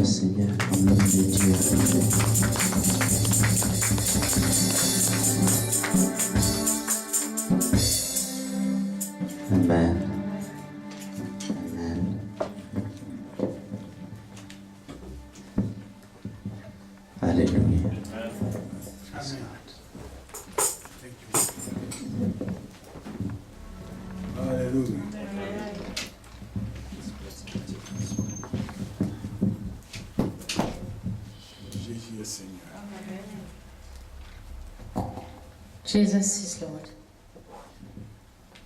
le Seigneur au nom de Dieu. Amen. Amen. Alléluia. Alléluia. Jésus est Seigneur. Jesus is Lord.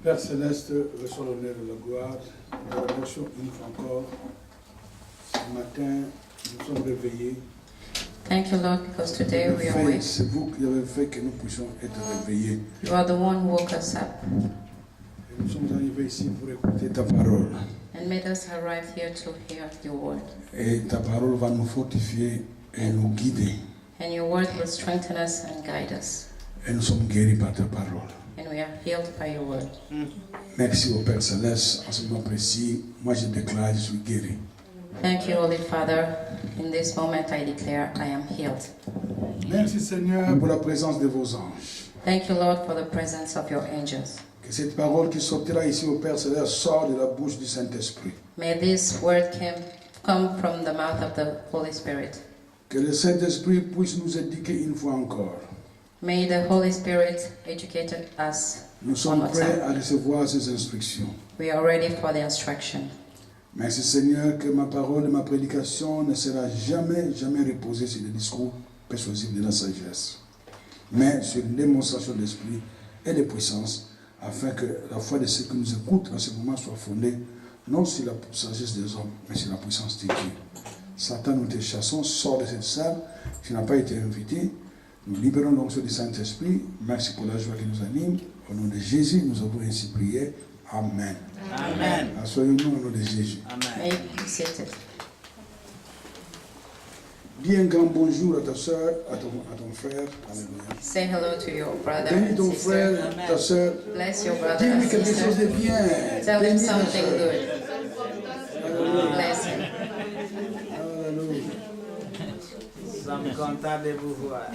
Père Céleste, reçois l'honneur et la gloire. Nous te remercions une fois encore. Ce matin, nous sommes réveillés. Thank you, Lord, because today we are awake. C'est vous qui avez fait que nous puissions être réveillés. You are the one who woke us up Et nous sommes arrivés ici pour écouter ta parole. and made us arrive here to hear your word. Et ta parole va nous fortifier et nous guider. And your word will strengthen us and guide us. Et nous sommes guéris par ta parole. And we are healed by your word. Merci au Père Céleste. En ce moment précis, moi je déclare, je suis guéri. Thank you, Holy Father. In this moment I declare I am healed. Merci Seigneur pour la présence de vos anges. Thank you, Lord, for the presence of your angels. Que cette parole qui sortira ici au Père Céleste sorte de la bouche du Saint-Esprit. May this word come from the mouth of the Holy Spirit. Que le Saint-Esprit puisse nous éduquer une fois encore. May the Holy Spirit educate us. Nous sommes one more prêts time. à recevoir ces instructions. We are ready for the instruction. Merci Seigneur que ma parole et ma prédication ne sera jamais reposée sur des discours persuasifs de la sagesse, mais sur une démonstration d'esprit et de puissance, afin que la foi de ceux qui nous écoutent en ce moment soit fondée non sur la sagesse des hommes, mais sur la puissance de Dieu. Satan, nous te chassons, sors de cette salle, tu n'as pas été invité. Nous libérons l'onction du Saint-Esprit. Merci pour la joie qui nous anime. Au nom de Jésus, nous avons ainsi prié. Amen. Amen. Assoyons-nous au nom de Jésus. May you be seated. Dis un grand bonjour à ta soeur, à ton frère. Alléluia. Say hello to your brother Bénis and ton sister. frère, ta soeur. Bless your brother Dis-lui and quelque chose de sister. bien. Tell him Bénis ta something sœur. good. Alléluia. Bless him. Alléluia. Nous sommes contents de vous voir.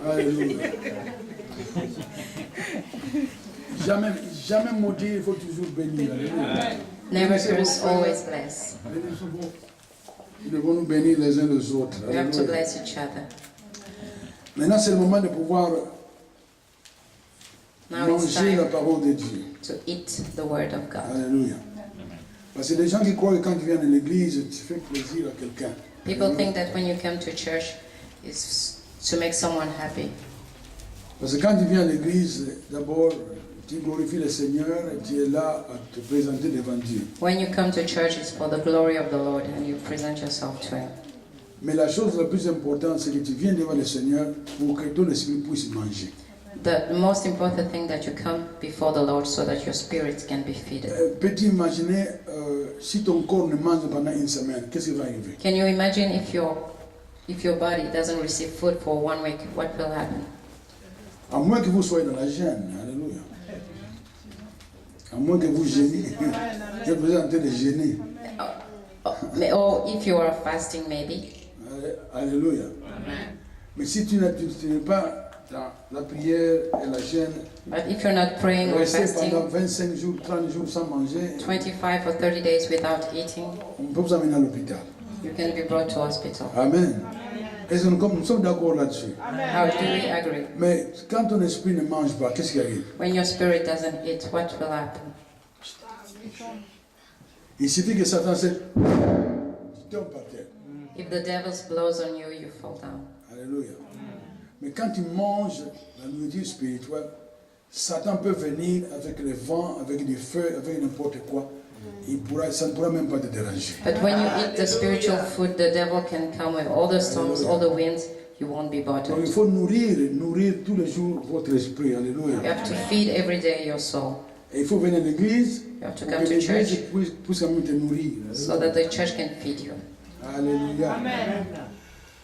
Alléluia. Jamais maudit, il faut toujours bénir. Alléluia. Never curse, always bless. Nous devons nous bénir les uns les autres. We have to Alléluia. bless each other. Maintenant, c'est le moment de pouvoir Now it's manger la time parole de Dieu. to eat the word of God. Alléluia. Parce que les gens qui croient que quand tu viens de l'église, tu fais plaisir à quelqu'un. People think that when you come to church is to make someone happy. Parce que quand tu viens à l'église, d'abord, tu glorifies le Seigneur et tu es là à te présenter devant Dieu. When you come to church, it's for the glory of the Lord and you present yourself to Him. Mais la chose la plus importante, c'est que tu viens devant le Seigneur pour que ton esprit puisse manger. The most important thing that you come before the Lord so that your spirit can be fed. Peux-tu imaginer si ton corps ne mange pendant une semaine, qu'est-ce qui va arriver? Can you imagine if your body doesn't receive food for 1 week, what will happen? À moins que vous soyez dans la gêne, alléluia. À moins que vous gêniez. Je vous en train de gêner. Or if you are fasting, maybe. Alléluia. Mais si tu n'es pas dans la prière et la gêne, But if you're not praying or rester pendant fasting 25 jours, 30 jours sans manger, 25 or 30 days without eating, on peut vous amener à l'hôpital. you can be brought to hospital. Amen. Et nous sommes d'accord là-dessus. How do we agree? Mais quand ton esprit ne mange pas, qu'est-ce qui arrive? When your spirit doesn't eat, what will happen? Il suffit que Satan se... Tu tombes par terre. If the devil blows on you, you fall down. Alléluia. Mais quand tu manges la nourriture spirituelle, Satan peut venir avec le vent, avec du feu, avec n'importe quoi. Ça ne pourra même pas te déranger. But when you eat the spiritual food, the devil can come with all the storms, all the winds, you won't be Donc il bothered. faut nourrir tous les jours votre esprit. You Alléluia. have to feed every day your soul. Et il faut venir à l'église You have to pour come que to l'église church puisse quand même te nourrir. so that the church can feed you. Alléluia.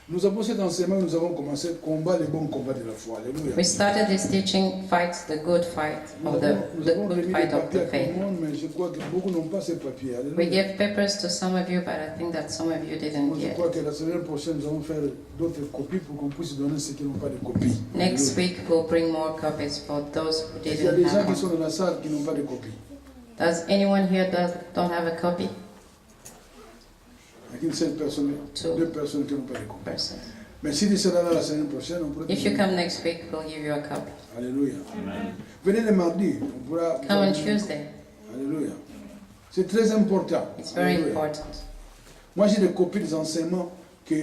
Nous avons cet enseignement, nous avons commencé combat les bons combats de la foi. Alléluia. We started this teaching, fight the good fight Nous of avons the remis good des fight of papiers the à tout faith. le monde, mais je crois que beaucoup n'ont pas ces papiers. We Alléluia. gave papers to some of you, but I think that some of you didn't Moi, je get crois it. que la semaine prochaine, nous allons faire d'autres copies pour qu'on puisse donner ceux qui n'ont pas de copies. Next week we'll bring more copies for those who Il y a des didn't gens have qui one. sont dans la salle qui n'ont pas de copies. Does anyone here don't have a copy? Il y a qu'une seule personne, Two. deux personnes qui n'ont pas de copies. Person. Mais si tu seras là la semaine prochaine, on pourra. If you come next week, we'll give you a copy. Alléluia. Venez le mardi, on pourra. Come on Tuesday. Alléluia. C'est très important. It's very Alléluia. important. Moi, j'ai des copies des enseignements que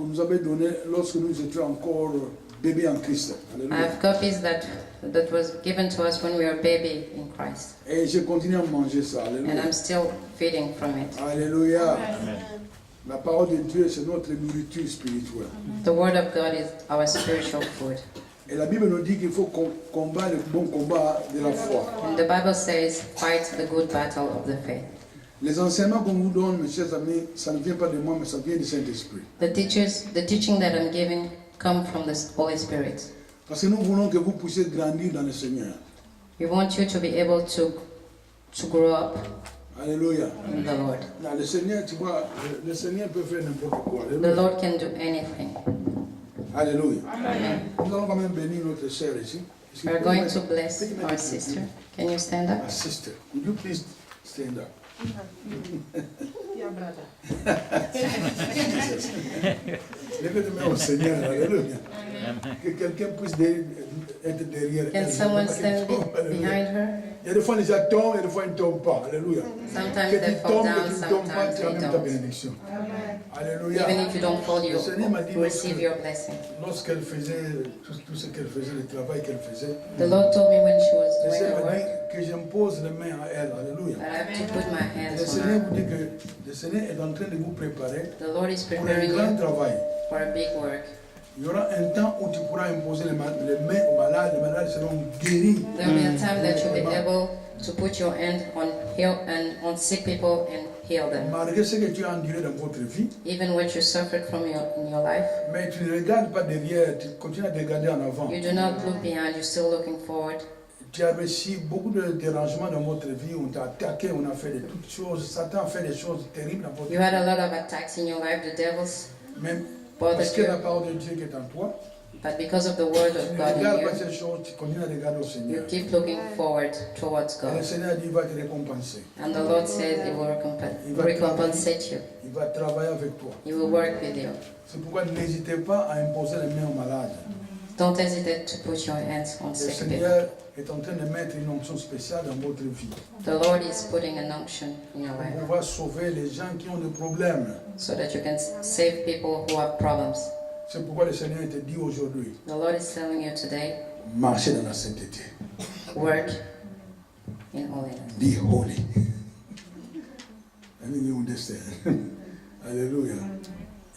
nous avez donnés lorsque nous étions encore bébés en Christ. I Alléluia. have copies that was given to us when we were baby in Christ, Et je continue à manger ça. and Alléluia. I'm still feeding from it. Alléluia. La parole de Dieu, c'est notre nourriture spirituelle. The Word of God is our spiritual food. Et la Bible nous dit qu'il faut combattre le bon combat de la foi. And the Bible says, fight the good battle of the faith. Les enseignements qu'on vous donne, mes chers amis, ça ne vient pas de moi, mais ça vient du Saint-Esprit. The teaching that I'm giving come from the Holy Spirit. Parce que nous voulons que vous puissiez grandir dans le Seigneur. We want you to be able to grow up Alléluia. in the Lord. Là, le Seigneur, tu vois, le Seigneur peut faire n'importe quoi. The Alléluia. Lord can do anything. Alléluia. Amen. Nous allons quand même bénir notre sœur ici. We are going to bless our sister. Can you stand up? My sister. Would you please stand up? Yeah, brother. Levez les mains au Seigneur. Alléluia. Que quelqu'un puisse être derrière Can elle. someone Pas stand qu'elle tombe. Alléluia. behind her? Il y a des fois les gens tombent, il y a des fois ils ne tombent pas. Alléluia. Sometimes Que they tu fall tombes, down, que tu ne tombes pas, sometimes tu as they même ta don't. bénédiction. Alléluia. Even if you don't fall, you Le Seigneur m'a dit receive your blessing. lorsqu'elle faisait tout ce qu'elle faisait, le travail qu'elle faisait, The Lord told me when she was le doing Seigneur her m'a dit work que j'impose les mains à elle. Alléluia. that I have to put my Et hands le on Seigneur her. vous dit que le Seigneur est en train de vous préparer The Lord is pour un preparing grand you travail. for a big work. Il y aura un temps où tu pourras imposer les mains aux malades, les malades seront guéris. There will be a time that you'll be able to put your hand on sick people and heal them. Malgré ce que tu as enduré dans votre vie, Even what you suffered from in your life, mais tu ne regardes pas derrière, tu continues à te regarder en avant. you do not look behind, you're still looking forward. Tu as reçu beaucoup de dérangements dans votre vie, on t'a attaqué, on a fait de toutes choses, Satan a fait des choses terribles dans votre You vie. had a lot of attacks in your life, the devil's Même parce bothered que la you, parole de Dieu qui est en toi, but because of the word tu of ne God in regardes pas you, ces choses, tu continues à regarder au you Seigneur. keep looking forward towards Et le God. Seigneur dit, il va te récompenser. And the Lord says He will recompensate you. Il va travailler avec toi. He will work with you. C'est pourquoi n'hésitez pas à imposer les mains aux malades. Don't hesitate to put your hands on Le sick people. Seigneur est en train de mettre une onction spéciale dans votre vie. The Lord is putting an unction in your Pour life pouvoir sauver les gens qui ont des problèmes. so that you can save people who have problems. C'est pourquoi le Seigneur te dit aujourd'hui, The Lord is telling you today, marchez dans la sainteté. work in holiness. Be holy. I mean, you understand. Alléluia.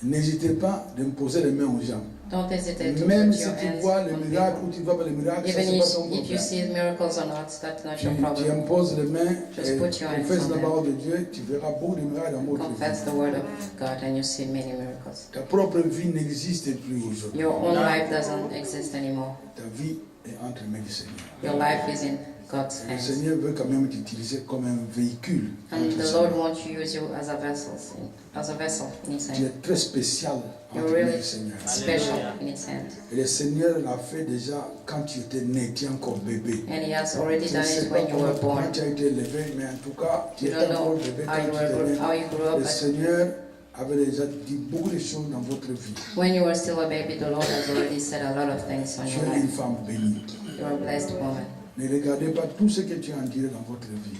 N'hésitez pas d'imposer les mains aux gens. Don't hesitate to Même put si your tu hands vois les on miracles people. ou tu ne vois pas les miracles, ça Even c'est pas ton if you problème. see miracles or not, that's not Tu, your tu problem. imposes les mains Just et put your hands confesse on la them. parole de Dieu, tu verras beaucoup de miracles dans votre Confess vie. the word of God and you see many miracles. Ta propre vie n'existe plus aujourd'hui. Your own life doesn't exist anymore. Ta vie est entre les mains du Seigneur. Your life is in God's Le hands. Seigneur veut quand même t'utiliser comme un véhicule. And entre the ses Lord mains. wants to use you as a vessel in His Tu hand. es très spécial You're entre les mains really du Seigneur. special in His hand. Et le Seigneur l'a fait déjà quand tu étais né, tu es encore bébé. And He has already Je done ne sais it pas when you were comment born. tu as été élevé, mais en tout cas, tu You étais don't encore know bébé how quand you tu étais né. grew up, Le but Seigneur avait déjà dit beaucoup de choses dans votre vie. when you were still a baby, the Lord has already said a lot of things on Tu your es une life. femme bénie. You're a blessed woman. Ne regardez pas tout ce que tu as enduré dans votre vie.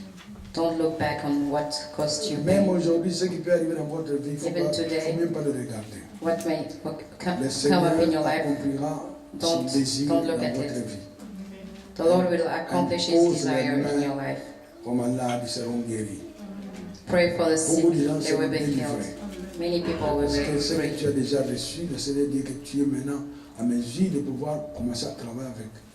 Don't look back on what cost you Même pain. aujourd'hui, ce qui peut arriver dans votre vie, il ne Even faut today, même pas le regarder. What may Le come Seigneur up in your life, accomplira son don't désir dans look at votre it. vie. the Lord will accomplish His desire in your life. Vos malades seront guéris. Pray for the sick, Beaucoup de gens they will seront be healed. délivrés. Many people will Parce que be ce que tu free. as déjà reçu, le Seigneur dit que tu es maintenant à mesure de pouvoir commencer à travailler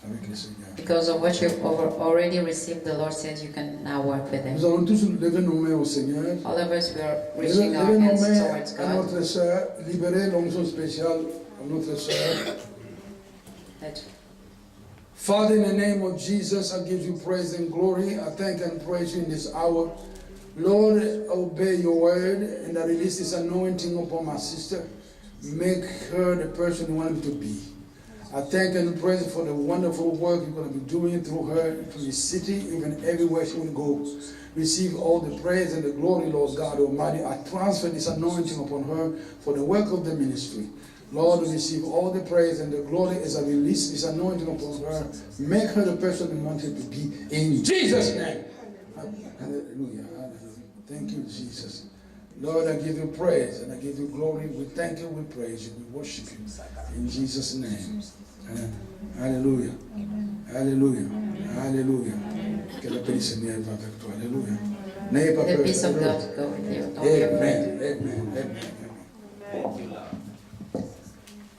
avec le Seigneur. Because of what you've already received, the Lord says you can now work with Nous Him. allons tous lever nos mains au Seigneur. All of us, we are Levez reaching our nos hands mains towards à God. notre sœur, libérez l'onction spéciale à notre sœur. That Father, in the name of Jesus, I give you praise and glory. I thank and praise you in this hour. Lord, obey your word and I release this anointing upon my sister. Make her the person you want her to be. I thank and praise you for the wonderful work you're going to be doing through her, through this city, even everywhere she will go. Receive all the praise and the glory, Lord God Almighty. I transfer this anointing upon her for the work of the ministry. Lord, receive all the praise and the glory as I release this anointing upon her. Make her the person you want her to be. In Jesus' name. Hallelujah. Hallelujah. Thank you, Jesus. Lord, I give you praise and I give you glory. We thank you, we praise you, we worship you. In Jesus' name. Hallelujah. Hallelujah. Hallelujah. Que la paix du Seigneur va avec toi. Alléluia. N'ayez pas the peur. peace of God go with you. Don't be afraid. Amen. Amen. Amen.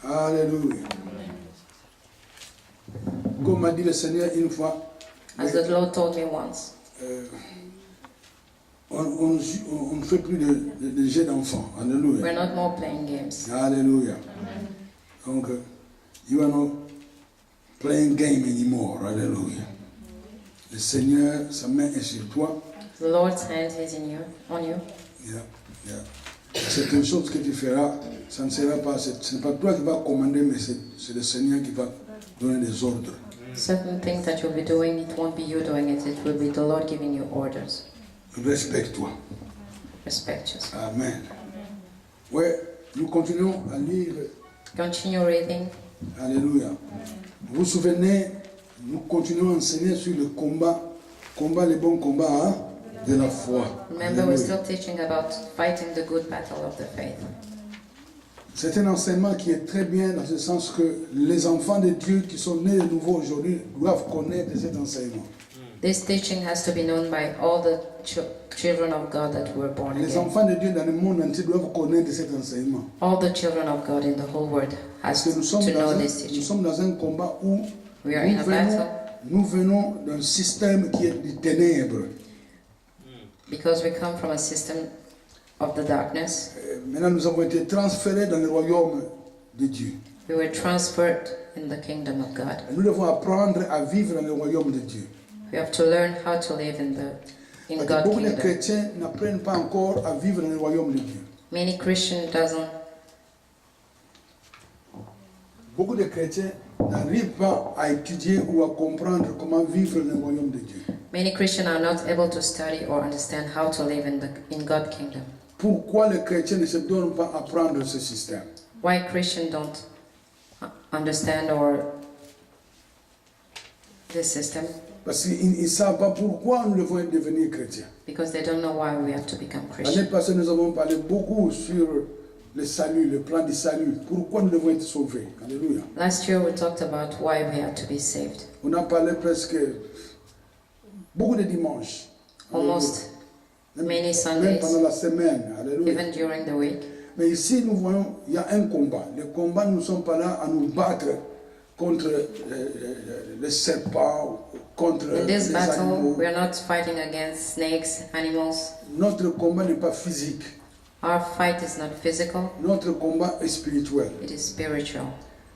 Alléluia. Comme m'a dit le Seigneur une fois, As the Lord told me once, on ne fait plus de jeux d'enfants. Alléluia. we're not more playing games. Alléluia. Donc, you are not playing game anymore. Alléluia. Le Seigneur, sa main est sur toi. The Lord's hand is on you. Yeah. C'est une chose que tu feras. Ce n'est pas toi qui vas commander, mais c'est le Seigneur qui va donner des ordres. Certain things that you'll be doing, it won't be you doing it. It will be the Lord giving you orders. Respecte-toi. Respect yourself. Amen. Ouais, nous continuons à lire. Continue reading. Alléluia. Vous vous souvenez, nous continuons à enseigner sur le combat, le bon combat hein, de la foi. Remember, we're Alléluia. still teaching about fighting the good battle of the faith. C'est un enseignement qui est très bien dans ce sens que les enfants de Dieu qui sont nés de nouveau aujourd'hui doivent connaître cet enseignement. This teaching has to be known by all the children of God that were born Les again. enfants de Dieu dans le monde entier doivent connaître cet enseignement. All the children of God in the whole world Parce has que nous to know this nous teaching. sommes dans un combat où We are in a battle nous venons d'un système qui est des ténèbres. because we come from a system of the darkness. Maintenant, nous avons été transférés dans le royaume de Dieu. We were transferred in the kingdom of God. Et nous devons apprendre à vivre dans le royaume de Dieu. We have to learn how to live in Parce que God's beaucoup de kingdom. chrétiens n'apprennent pas encore à vivre dans le royaume de Dieu. Many Christians doesn't. Beaucoup de chrétiens n'arrivent pas à étudier ou à comprendre comment vivre dans le royaume de Dieu. Many Christians are not able to study or understand how to live in God's kingdom. Pourquoi les chrétiens ne se donnent pas à apprendre ce système? Why Christians don't understand or this system? Parce qu'ils ne savent pas pourquoi nous devons devenir chrétiens. Because they don't know why we have to become L'année Christians. passée, nous avons parlé beaucoup sur le salut, le plan du salut. Pourquoi nous devons être sauvés? Alléluia. Last year we talked about why we had to be saved. On a parlé presque beaucoup de dimanches. Almost Même- many Même Sundays, pendant la semaine. Alléluia. even during the week. Mais ici, nous voyons, il y a un combat. Le combat, nous ne sommes pas là à nous battre contre les serpents, contre In this les battle, animaux. we are not fighting against snakes, animals. Notre combat n'est pas physique. Our fight is not physical, Notre combat est spirituel. it is spiritual.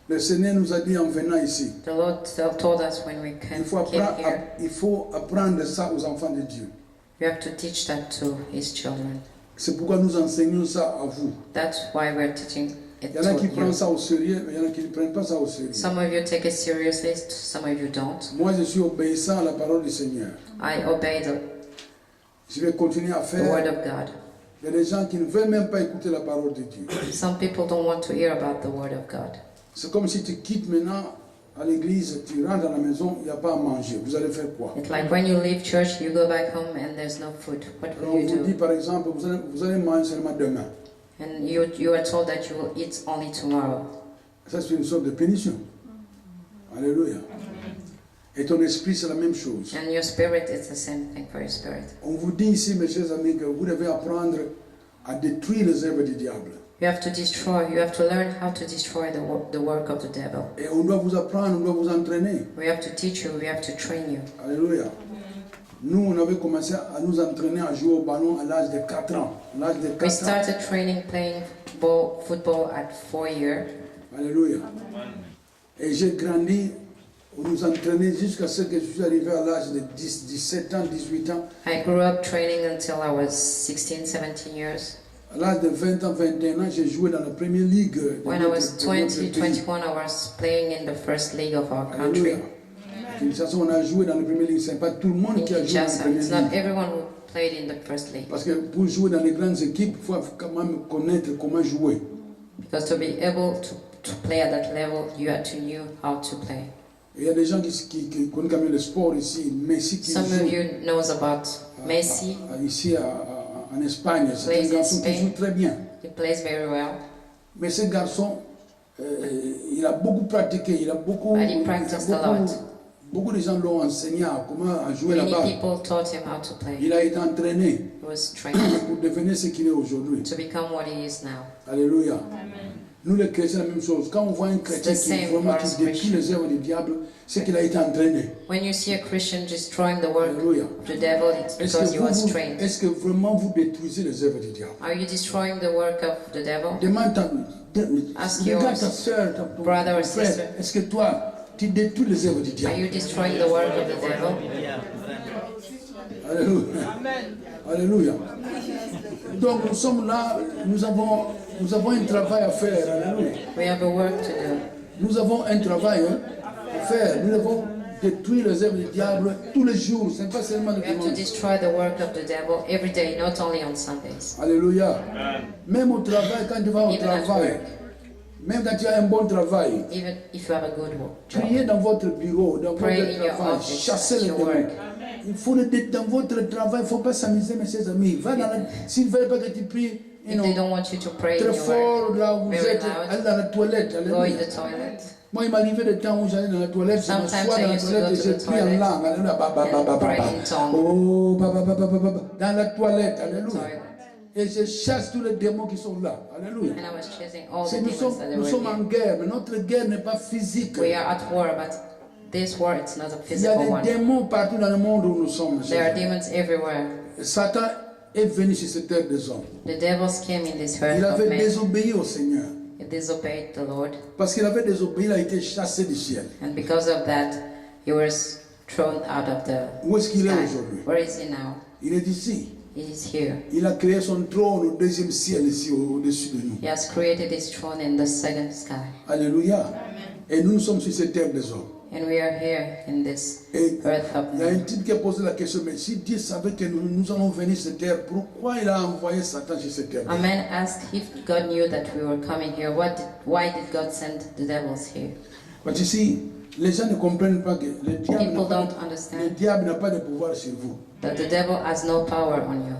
Le Seigneur nous a dit en venant ici, The Lord told us when we came here, il faut apprendre ça aux enfants de Dieu. we have to teach that to His children. C'est pourquoi nous enseignons ça à vous. That's why we're teaching it Il y en a qui to prennent you. ça au sérieux, mais il y en a qui ne prennent pas ça au sérieux. Some of you take it seriously, some of you don't. Moi, je suis obéissant à la parole du Seigneur. I obey Je vais continuer à the word faire. of God. Il y a des gens qui ne veulent même pas écouter la parole de Dieu. Some people don't want to hear about the word of God. C'est comme si tu quittes maintenant à l'église, tu rentres à la maison, il n'y a pas à manger. Vous allez faire quoi? It's like when you leave church, you go back home and there's no food. What Alors, will on you vous dit do? par exemple, vous allez manger seulement demain. And you are told that you will eat only tomorrow. Ça, c'est une sorte de punition. Alléluia. Et ton esprit, c'est la même chose. And your spirit is the same thing for your spirit. On vous dit ici, mes chers amis, que vous devez apprendre à détruire les œuvres du diable. You have to destroy. You have to learn how to destroy the work of the devil. Et on doit vous apprendre, on doit vous entraîner. We have to teach you. We have to train you. Alléluia. Nous, on avait commencé à nous entraîner à jouer au ballon à l'âge de 4 ans. À l'âge de 4 We ans. started playing football at 4 years. Alléluia. Et j'ai grandi, on nous entraînait jusqu'à ce que je suis arrivé à l'âge de 17 ans, 18 ans. I grew up training until I was 16, 17 years. À l'âge de 20 ans, 21 ans, j'ai joué dans la première ligue. When I was 20, 21, I was playing in the first league of our country. Alléluia. De toute façon, on a joué dans la première ligue. Ce n'est pas tout le monde In qui a joué dans la Kinshasa, première it's not ligue. everyone who played in the first league. Parce que pour jouer dans les grandes équipes, il faut quand même connaître comment jouer. Because to be able to play at that level, you had to know how to play. Et il y a des gens qui connaissent quand même le sport ici. Messi qui Some joue of you knows about Messi. ici en Espagne. C'est Plays un in garçon qui Spain. joue très bien. He plays very well. Mais ce garçon, il a beaucoup pratiqué. Il a beaucoup, But he practiced a lot. beaucoup de gens l'ont enseigné à comment jouer Many là-bas. people taught him how to play. Il a été entraîné He was trained pour devenir ce qu'il est aujourd'hui. to become what he is now. Alléluia. Nous les chrétiens, la même chose. Quand on voit un chrétien It's the qui same vraiment for qui us détruit les œuvres du diable, c'est qu'il a été entraîné. When you see a Christian destroying the work Alléluia. of the devil, it's because he was trained. Est-ce que vraiment vous détruisez les œuvres du diable? Are you destroying the work of the devil? Ask Regarde your ta soeur, ton brother or frère. sister. Est-ce que toi, tu détruis les œuvres du Are diable? you destroying the work of the devil? Alléluia. Alléluia. Donc nous sommes là, nous avons un travail à faire. Alléluia. We have a work to do. Nous avons un travail à faire. Nous devons détruire les œuvres du diable tous les jours. Ce n'est pas seulement le We have to dimanche. destroy the work of the devil every day, not only on Sundays. Alléluia. Même au travail, quand tu vas au Even at travail, work. même quand tu as un bon travail, Even if you have a good job. priez dans votre bureau, dans Pray votre in your travail, office, chassez at les your démons. work. Il faut dans votre travail, il ne faut pas s'amuser, mes chers amis. Va dans s'ils ne veulent pas que tu pries, If they don't want you to pray in très your work, fort, là où vous very êtes, loud, allez dans la toilette. go in Alléluia. the toilet. Moi, il m'arrivait des temps où j'allais dans la toilette, je Sometimes m'assois I dans la used to toilette go et to je the prie en toilet langue. Alléluia. and pray in tongue. Oh, dans la toilette. Alléluia. Toilet. Et je chasse tous les démons qui sont là. Alléluia. And I was chasing all C'est- the Nous demons sommes, that they nous were sommes en here. guerre, mais notre guerre n'est pas physique. We are at war, but this war, it's not a Il y a physical des one. démons partout dans le monde où nous sommes. There are demons everywhere. Satan est venu sur cette terre des hommes. The devils came in this earth Il of avait men. désobéi au Seigneur. He disobeyed the Lord, Parce qu'il avait désobéi, il a été chassé du ciel. and because of that, he was thrown out of the Où est-ce qu'il est sky. aujourd'hui? Where is he now? Il est ici. He is here. Il a créé son trône au deuxième ciel ici au-dessus de nous. He has created his throne in the second sky. Alléluia. Et nous sommes sur cette terre des hommes. And we are here in this Et earth of il y a un men. type qui a posé la question, mais si Dieu savait que nous allons venir sur cette terre, pourquoi il a envoyé Satan sur cette terre? A man asked if God knew that we were coming here. Why did God send the devils here? Parce qu'ici, les gens ne comprennent pas que le diable People don't le understand diable n'a pas de pouvoir sur vous. that the devil has no power on you.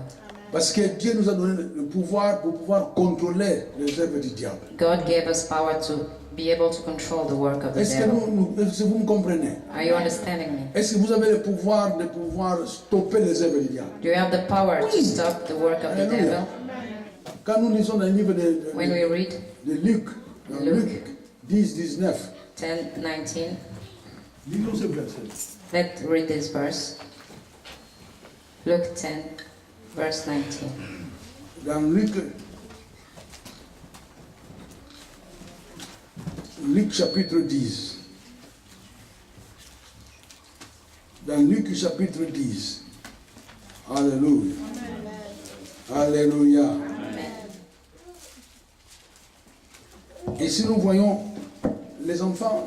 Parce que Dieu nous a donné le pouvoir pour pouvoir contrôler les œuvres du diable. God gave us power to be able to control the work of the Est-ce que devil. est-ce que vous me comprenez? Are you understanding me? Est-ce que vous avez le pouvoir de pouvoir stopper les œuvres du diable? Do you have the power to stop the work of the Alléluia. devil? Quand nous lisons dans le livre When we read de Luc, dans Luc. Luc 10, 19, 10:19, lisons ce verset. let's read this verse. Luke 10, verse 19. Dans Luc chapitre 10. Dans Luc chapitre 10. Alléluia. Alléluia. Et si nous voyons les enfants,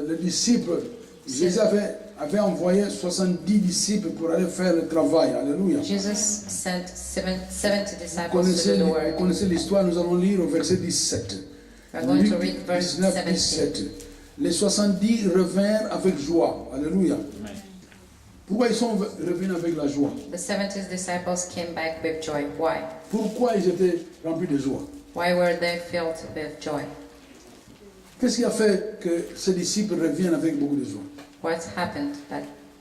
les disciples, Jésus avait envoyé 70 disciples pour aller faire le travail. Alléluia. Jesus sent 70 Vous disciples to do the vous work. connaissez l'histoire, nous allons lire au verset 17. We're going to Luc read verse 19, 17. 17. Les 70 revinrent avec joie. Alléluia. Pourquoi ils sont revenus avec la joie? The 70 disciples came back with joy. Why? Pourquoi ils étaient remplis de joie? Why were they filled with joy? Qu'est-ce qui a fait que ces disciples reviennent avec beaucoup de joie? What happened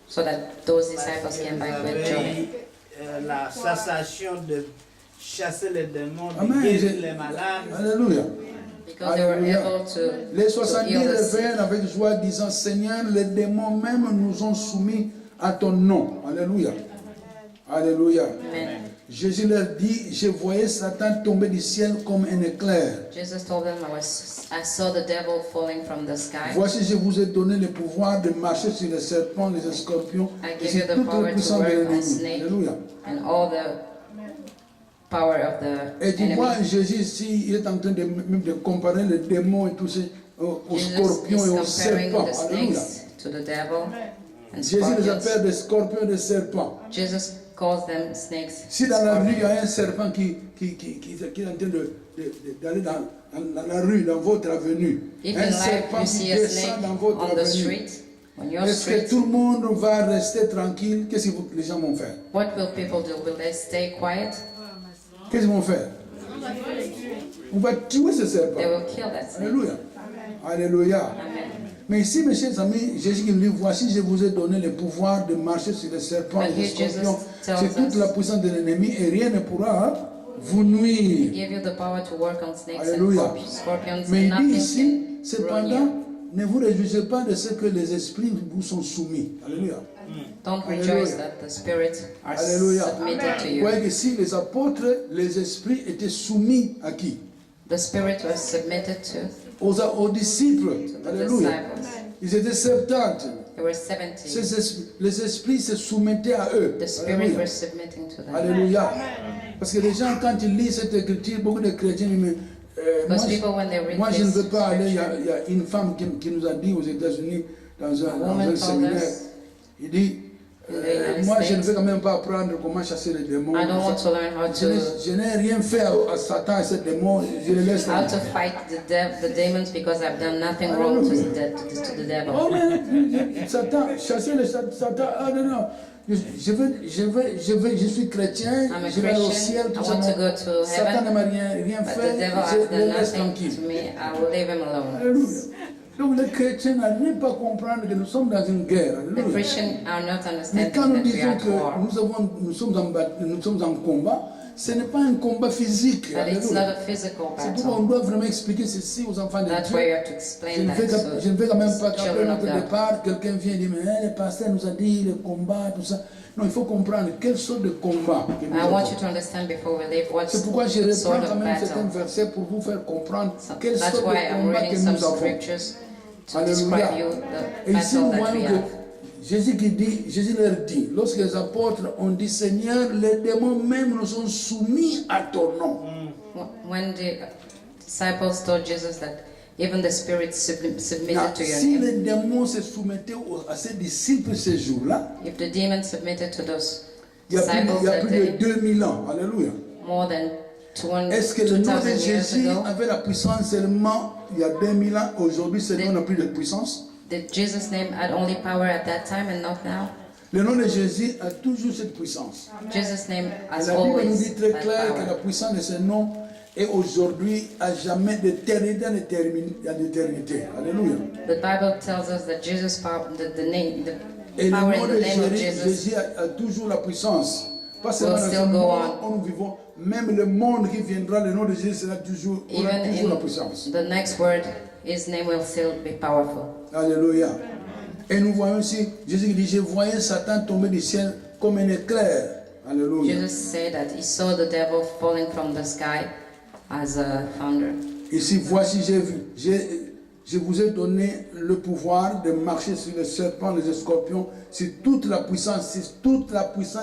so that those disciples came Vous back with avez joy? la sensation de chasser les démons, de Amen. guérir les malades. Alléluia. Because they were Alléluia. able to Les heal 70 the sick. reviennent avec joie disant, Seigneur, les démons même nous ont soumis à ton nom. Alléluia. Alléluia. Amen. Jésus leur dit, je voyais Satan tomber du ciel comme un éclair. Jesus told them, I saw the devil falling from the sky. Voici, je vous ai donné le pouvoir de marcher sur les serpents, les scorpions, I et give sur you the toute power la to puissance de work on l'ennemi. snake Alléluia. and all the power of the Et tu vois, enemy. Jésus ici, il est en train de, même de comparer les démons et tout ça aux Jesus scorpions et aux is comparing serpents. the Alléluia. snakes to the devil and Jésus les scorpions. appelle des scorpions et des serpents. Jesus calls them snakes. Si dans la rue, il y scorpions. a un serpent qui est en train d'aller dans la rue, dans votre avenue, If un in life serpent you qui see a descend snake dans votre on the avenue, street, on your est-ce que street, tout le monde va rester tranquille? Qu'est-ce que les gens vont faire? what will people do? Will they stay quiet? Qu'est-ce qu'ils vont faire? On va tuer ce serpent. They will kill that snake. Alléluia. Alléluia. Amen. Mais ici, mes chers amis, Jésus dit, voici, je vous ai donné le pouvoir de marcher sur les serpents et But les here Jesus scorpions. tells C'est toute us- la puissance de l'ennemi et rien ne pourra vous He nuire. gave you the power to work on snakes Alléluia. and scorpions, Mais and il dit nothing ici, can ruin cependant, you. ne vous réjouissez pas de ce que les esprits vous sont soumis. Alléluia. Don't Alléluia. rejoice that the spirits are Alléluia. submitted to Vous you. voyez que si les apôtres, les esprits étaient soumis à qui? The spirit was submitted to Aux disciples. the Alléluia. disciples. Ils étaient 70. There were 70. Les esprits se soumettaient à eux. The spirit Alléluia. were submitting to them. Alléluia. Parce que les gens, quand ils lisent cette écriture, beaucoup de chrétiens disent, mais Because people, when they read moi, je ne this veux pas aller. Il y scripture, a une femme qui nous a dit aux États-Unis, dans un woman told séminaire, us il dit, in the United moi, je ne States, veux quand même pas apprendre comment chasser les démons. I don't want to learn how Je n'ai rien fait à Satan et ces démons, je les laisse. to fight the demons because I've done nothing wrong to the devil. Oh, mais Satan, chasser les Satan, ah non, non. Je suis chrétien, I'm a je vais au Christian. ciel, tout I ça. want to go to Satan heaven, ne m'a rien but fait, the devil has je done le laisse nothing tranquille. to me. I will leave him alone. Alléluia. Donc les chrétiens n'arrivent pas à comprendre que nous sommes dans une guerre. The Alléluia. Christians are not Mais understanding quand nous that we disons are at war. que nous sommes en combat, ce n'est pas un combat physique. But it's not Alléluia. a physical C'est pourquoi on battle. doit vraiment expliquer ceci aux enfants de That's Dieu. why you have to Je explain ne that veux, je ne veux quand même pas to qu'après children of notre God. départ, quelqu'un vienne dire, mais le pasteur nous a dit le combat, tout ça. Non, il faut comprendre quelle sorte de combat que nous I avons. want you to understand before we leave what's C'est pourquoi je sort reprends quand of même certains battle. versets pour vous faire comprendre quelle That's sorte why de I'm combat que reading some nous avons. scriptures to Alléluia. describe you the Et ici, nous battle that we voyons have. que Jésus leur dit, lorsque les apôtres ont dit, Seigneur, les démons même nous sont soumis à ton nom. When the disciples told Jesus that even the spirits Now, submitted to your si name, les démons se soumettaient à ses disciples ce jour-là, if the demons submitted to those il y a disciples plus that de day, 2000 ans. Alléluia. more than Est-ce que le nom de 2,000 years Jésus ago, avait la puissance seulement il y a 2000 ans? Aujourd'hui, ce nom n'a plus de puissance. did Jesus' name had only power at that time and not now? Le nom de Jésus a toujours cette puissance. Jesus' name Et has la Bible nous always dit très had clair que la power. puissance de ce nom est aujourd'hui à jamais d'éternité en éternité. Alléluia. The Bible tells us that Jesus' power, the name, Et the le power nom in de the name of Jésus, Jesus Jésus a toujours la puissance. Pas seulement dans still ce go monde où nous vivons, même le monde qui viendra, le nom de Jésus sera toujours, aura even toujours la in puissance. the next word, His name will still be powerful. Alléluia. Et nous voyons aussi, Jésus qui dit, je voyais Satan tomber du ciel comme un éclair. Alléluia. Jesus said that he saw the devil falling from the sky as a thunder. Ici, voici, je vous ai donné le pouvoir de marcher sur les serpents, les scorpions, sur toute la puissance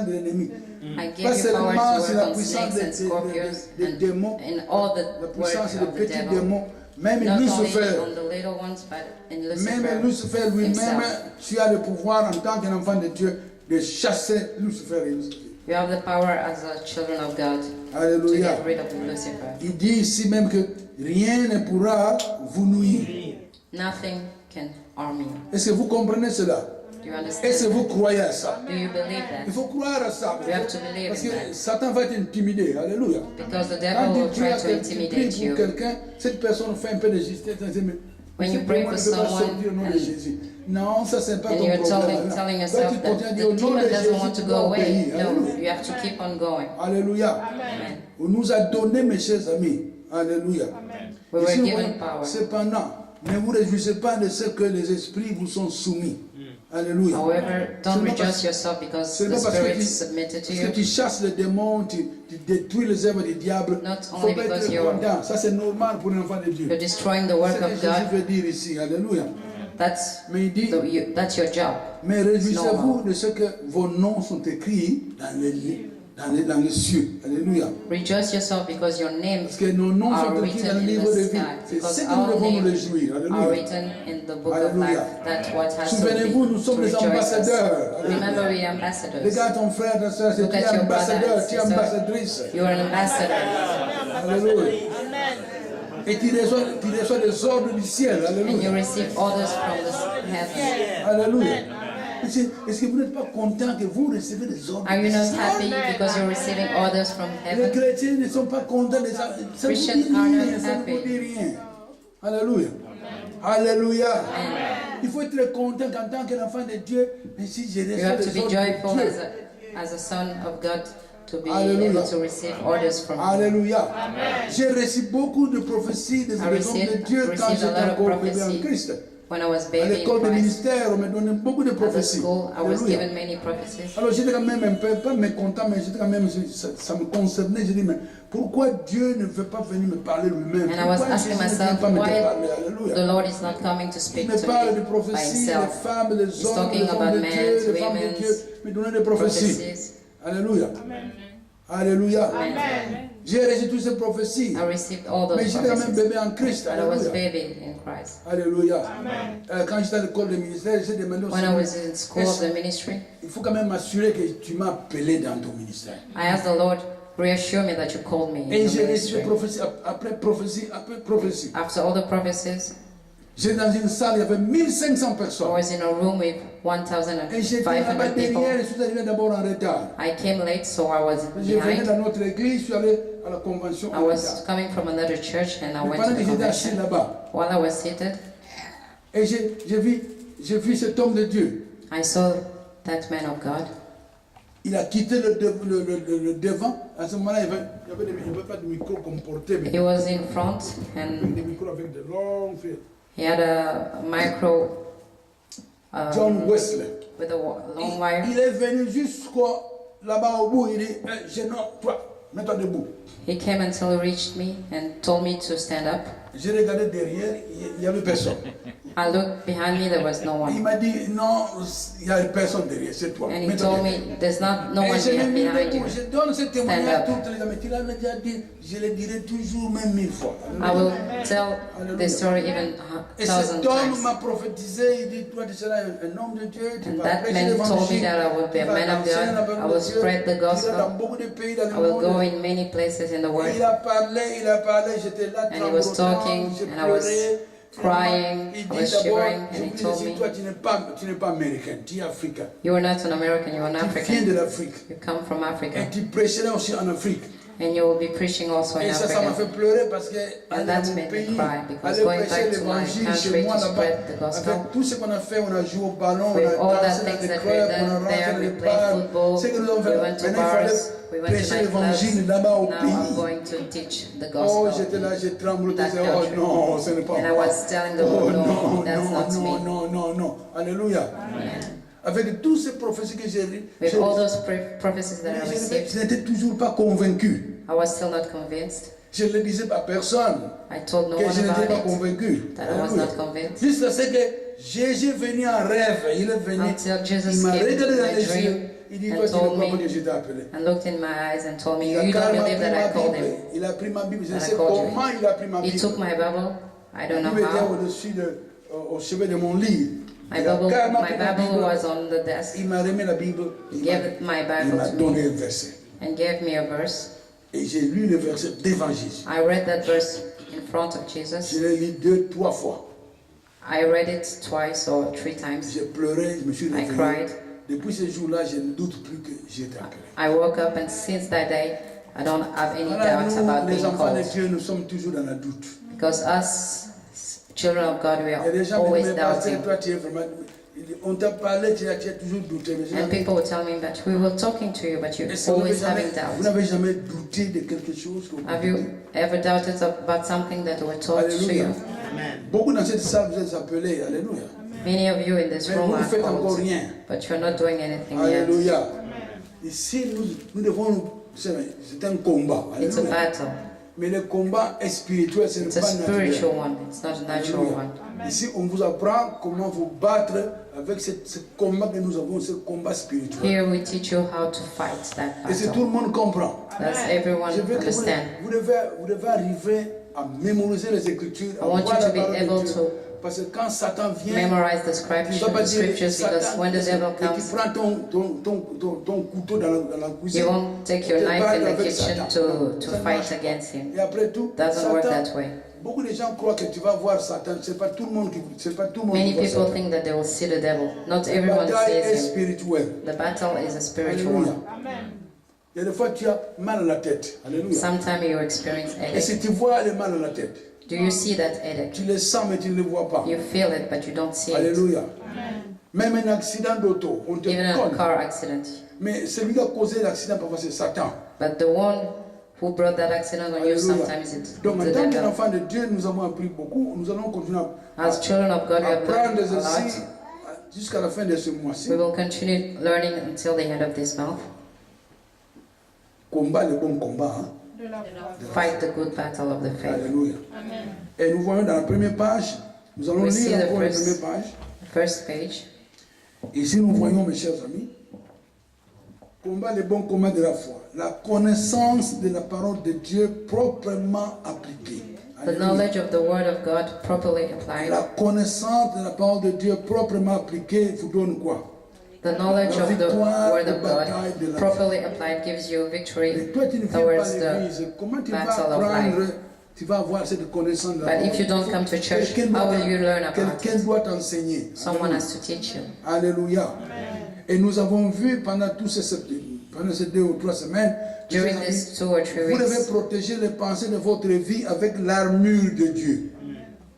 de l'ennemi. I Pas gave you power seulement to sur work la on puissance snakes and scorpions des démons, and all la the work puissance des of the petits devil. démons, même Not only Lucifer. on the little ones, but in Même Lucifer Lucifer lui-même, himself. tu as le pouvoir en tant qu'enfant de Dieu de chasser Lucifer et Lucifer. You have the power as a children of God to Alléluia. get rid of Lucifer. Il dit ici même que rien ne pourra vous nuire. Nothing can harm you. Est-ce que vous comprenez cela? Do you Est-ce que understand? vous croyez à ça? Do you believe Il that? faut croire à ça. You have to believe Parce in que that. Satan va t'intimider. Alléluia. Because the Quand devil will tu try pries to intimidate pour you. quelqu'un, cette personne fait un peu de justice. Elle dit, mais When you C'est pray moi, for je ne peux pas someone sortir au nom de and Jésus. Non, ça c'est pas and ton you're problème. telling Toi, yourself tu that continues à dire the au nom demon de doesn't Jésus, want tu to dois go away. obéir. No, Alléluia. you have to keep on going. Alléluia. Amen. On nous a donné, mes chers amis. Alléluia. We were Ici, given power. cependant, ne vous réjouissez pas de ce que les esprits vous sont soumis. Alléluia. However, don't C'est pas rejoice parce- yourself because c'est the pas parce que Spirit tu- submitted to Parce que you. tu chasses les démons, tu détruis les œuvres du diable. Not Il ne faut only pas because être you're- content. Ça, c'est normal pour un enfant de Dieu. You're destroying the C'est work ce que of Jésus God. veut dire ici. Alléluia. That's Mais il dit, that's your job. mais réjouissez-vous normal. de ce que vos noms sont écrits dans les cieux. Alléluia. Rejoice yourself because your names Parce que nos noms are sont écrits dans written le in livre the de vie. sky. C'est Because ce que nous our devons nous names réjouir. are Alléluia. written in the book of Alléluia. life. That's what has to Souvenez-vous, nous be sommes to des rejoice us. ambassadeurs. Remember, we are ambassadors. Regarde ton frère, ta soeur, c'est Look tu es at your brother ambassadeur, and tu es sister. ambassadrice. You are an ambassador. Alléluia. Et tu reçois des ordres du ciel. And you Alléluia. receive orders from the heaven. Alléluia. Est-ce que vous n'êtes pas content que vous recevez des ordres Are you du not ciel? happy because you're receiving orders from Les heaven? chrétiens ne sont pas contents de ça. Ça ne vous Christians dit are not rien. Ça ne vous happy. dit rien. Alléluia. Alléluia. Amen. Il faut être content qu'en tant qu'enfant de Dieu, mais si je You reçois have to des be ordres joyful de Dieu. as a son of God to be Hallelujah. able to receive orders from Him. Alléluia. J'ai reçu beaucoup de prophéties des I hommes de Dieu quand received a j'étais lot of encore bébé en prophecy Christ. when I was À baby in l'école de Christ. ministère, on me donnait beaucoup de At the prophéties. school, I was Alléluia. given many prophecies. Alors j'étais quand même un peu, pas mécontent, mais j'étais quand même, ça me concernait. Je dis, mais pourquoi Dieu ne veut pas venir me parler lui-même? And I was Pourquoi asking Jésus ne vient myself pas me why parler? the Alléluia. Lord is not coming to speak Il me to parle de me by prophéties, les Himself. femmes, les He's hommes, talking les hommes about de men's, Dieu, les femmes de Dieu, women's me donner des prophéties. prophecies. Alléluia. Alléluia. Amen. J'ai reçu toutes ces prophéties. I received all Mais those j'étais quand même prophecies. bébé en Christ. But I was Alléluia. baby in Christ. Alléluia. Quand j'étais à l'école de ministère, j'ai demandé au When I Seigneur, was in school of the ministry, il faut quand même m'assurer que tu m'as appelé dans ton ministère. I asked the Lord, reassure me that you called me Et in j'ai the reçu ministry. prophétie après prophétie après prophétie. After all the prophecies, J'étais dans une salle, il y avait 1500 I personnes. was in a room with Et j'étais là-bas 1,500 people. derrière, je suis arrivé d'abord en retard. I came late, so I was Je venais behind. dans notre église, je suis allé à la convention I en was retard. coming from another church and I Mais went pendant to que the j'étais assis convention. là-bas, While I was seated, et j'ai vu cet homme de Dieu. I saw that man of God. Il a quitté le devant. À ce moment-là, il n'y avait pas de micro comme porté, mais He was in front avec and des micros avec de longs fils. he had a micro John Wesley. with a long wire. Il est venu jusqu'au là-bas au bout. Il dit, jeune homme, toi, mets-toi debout. He came until he reached me and told me to stand up. J'ai regardé derrière, il n'y avait personne. I looked behind me, there was no Il one. m'a dit, non, il n'y a personne derrière, c'est toi. And he Mets-toi told debout. me, there's no Et one je l'ai mis behind you. debout. Je donne ce témoignage à up. toutes les amis. Tu l'as déjà dit, je le dirai toujours, même 1000 fois. I will tell this story even Et 1,000 cet homme times. m'a prophétisé, il dit, toi tu seras un homme de Dieu, tu And vas that prêcher man told me l'évangile, that I will be a tu vas man of annoncer la God, parole I de will Dieu, spread the tu iras gospel, dans beaucoup de pays dans I le will monde. go in many places in the Et world. il a parlé, j'étais là, And he was talking, j'ai and I was pleuré. crying, Il I dit was d'abord, shivering, je and he lui told dis, me, toi tu n'es pas américain, tu es africain. you are not an American, you are an Tu viens de African. l'Afrique. You come from Et Africa. tu prêcheras aussi en Afrique. And you will be preaching also in Et ça m'a Africa. fait pleurer parce que And aller that dans mon made me pays, cry, because aller going prêcher back to my l'évangile chez country moi to là-bas, spread the gospel, avec tout ce qu'on a fait, on a joué au ballon, with on a all dansé that dans things des that clubs, we've on a done rentré there, dans we les played bars. football, Ce que nous avons we fait, went to maintenant il bars, fallait we went to prêcher nightclubs. l'évangile là-bas au Now I'm pays. going to teach the Oh, gospel. j'étais là, j'ai tremblé, je That disais, oh country. non, ce n'est pas And I moi. was telling the Oh Lord, non, no, that's non, not non, me. non, non, non. Alléluia. Avec toutes ces prophéties que j'ai lues, With all those prophecies that I received, je n'étais toujours pas convaincu. I was still not convinced. Je ne le disais à personne I told no que one je n'étais pas about it, convaincu. that I was Alléluia. not convinced. Jusqu'à ce que Jésus est venu en rêve. Il est venu. Until Jesus Il m'a came regardé in dans a les dream yeux. Il dit, and toi, tu ne told crois pas me, que je t'ai appelé. and looked in my eyes and told me, Il a you don't carrément believe pris that I ma called Bible. him. Il a pris ma Bible. Je ne That I sais called you. comment il a pris ma He Bible. took my Bible. I don't La know Bible était how. au-dessus au chevet de mon lit. My Il a carrément pris ma Bible Bible. was on the desk. Il m'a remis la Bible. He Il gave my m'a Bible to donné me un verset. and gave me a verse. Et j'ai lu le verset devant Jésus. I read that verse in front of Je Jesus. l'ai lu 2, 3 fois. I read it twice or 3 times. J'ai pleuré, je me suis I réveillé. cried. Depuis ce jour-là, je ne doute plus que j'ai été appelé. I woke up and since that day, I don't have any Voilà, doubts nous, about les being enfants de called. Dieu, nous sommes toujours dans la doute. Because us children of God, we Il y a des are gens qui always me disent, pasteur, doubting. toi tu es vraiment... On t'a parlé, tu as toujours douté. Mais And people will tell me that we were talking to you, but you're est-ce que vous always having vous doubts. n'avez jamais douté de quelque chose que vous Have doutez? you ever doubted about something that were taught to Alléluia. you? Amen. Beaucoup dans cette salle, vous êtes appelés. Alléluia. Many of you in this Mais room vous ne are faites encore called, rien. but you're not doing anything yet. Alléluia. Ici, nous devons... C'est un combat. It's a Alléluia. battle. Mais le combat est spirituel, ce n'est It's a pas naturel. spiritual one. It's not a natural Alléluia. one. Ici, on vous apprend comment vous battre avec ce combat que nous avons, ce combat spirituel. Here we teach you how to fight that Et si tout battle. le monde comprend, That's everyone je veux que understand. vous devez arriver à mémoriser les Écritures, à I want voir you la to be parole de able Dieu. to Parce que quand Satan vient, memorize the tu ne vas pas dire scriptures because Satan, when the devil et tu comes, prends ton couteau dans la cuisine. you won't take your Tu te knife bats in the avec kitchen Satan. to Ça ne fight marche pas. against him. Et après tout, Doesn't work Satan, that way. beaucoup de gens croient que tu vas voir Satan. C'est pas tout le monde c'est pas tout le monde Many qui voit people Satan. think that they will see the devil. Not La everyone bataille est sees him. spirituelle. The battle is a spiritual Alléluia. one. Il y a des fois tu as mal à la tête. Alléluia. Sometimes you experience Et headache. si tu vois le mal à la tête, Do you see that headache? tu le sens mais tu ne le vois pas. You feel it, but you don't see it. Alléluia. Même un accident d'auto, on te Even a colle. car accident. Mais celui qui a causé l'accident, parfois c'est Satan. But the one who brought that accident on you, Alléluia. sometimes it's Donc en the tant devil. qu'enfant de Dieu, nous avons appris beaucoup. Nous allons continuer As children of God, we à have apprendre learned a ceci lot. jusqu'à la fin de ce mois-ci. We will continue learning until the end of this month. Combat le bon combat. Hein. De la foi. Fight the good battle of the faith. Alléluia. Amen. Et nous voyons dans la première page, nous allons We see lire the encore la first- première page. First page. Ici, nous voyons, mes chers amis, combat le bon combat de la foi. La connaissance de la parole de Dieu proprement appliquée. The Alléluia. knowledge of the word of God properly applied. La connaissance de la parole de Dieu proprement appliquée vous donne quoi? The knowledge La of the victoire word aux of batailles de God la properly applied gives you Et victory toi, tu ne viens pas towards à the l'église. Comment tu vas battle of apprendre, life. tu vas avoir cette connaissance de la But parole? if you don't come to church, Quelqu'un how doit- will you learn about Quelqu'un it? doit t'enseigner. Someone has to teach you. Alléluia. Et nous avons vu pendant pendant ces 2 ou 3 semaines, During mes these amis, 2 or 3 vous devez weeks, protéger les pensées de votre vie avec l'armure de Dieu.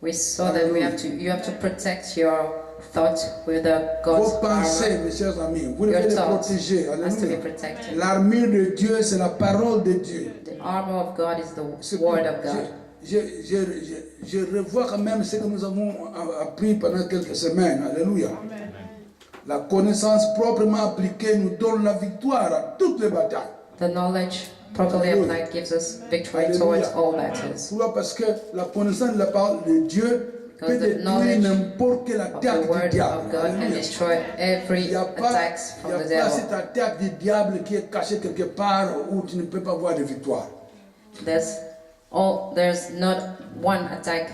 we saw that you have to protect your thoughts with the God's Vos pensées, armor. mes chers amis, vous devez Your les thoughts protéger. has to be Alléluia. protected. L'armure de Dieu, c'est la parole de Dieu. The armor of God is C'est the pour- word of God. je revois quand même ce que nous avons appris pendant quelques semaines. Alléluia. La connaissance proprement appliquée nous donne la victoire à toutes les batailles. The knowledge properly Alléluia. applied gives us victory Alléluia. towards all battles. Pourquoi? Parce que la connaissance de la parole de Dieu peut Because the détruire knowledge n'importe quelle Of attaque the du word diable. of God can Alléluia. destroy Il every n'y a pas, attacks il y a from the pas devil. cette attaque du diable qui est cachée quelque part où tu ne peux pas avoir de victoire. There's not one attack.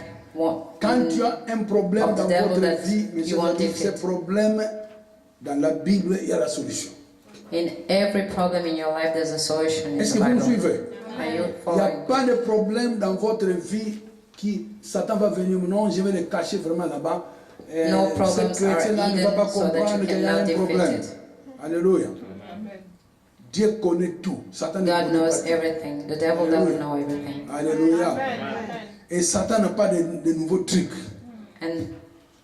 Quand tu as un problème of the dans devil votre that vie, mes you chers won't amis, ce defeat. problème, dans la Bible, il y a la solution. In every problem in your life, there's a solution in Est-ce the que vous me Bible. suivez? Are you Il n'y a following? pas de problème dans votre vie qui Satan va venir, non, je vais le cacher vraiment là-bas. No Ce problems are chrétien-là ne va pas hidden so that comprendre you qu'il y a cannot un defeat problème. it. Alléluia. Dieu connaît tout. Satan ne God connaît knows pas tout. everything. The devil doesn't know everything. Alléluia. Et Satan n'a pas de nouveaux trucs. And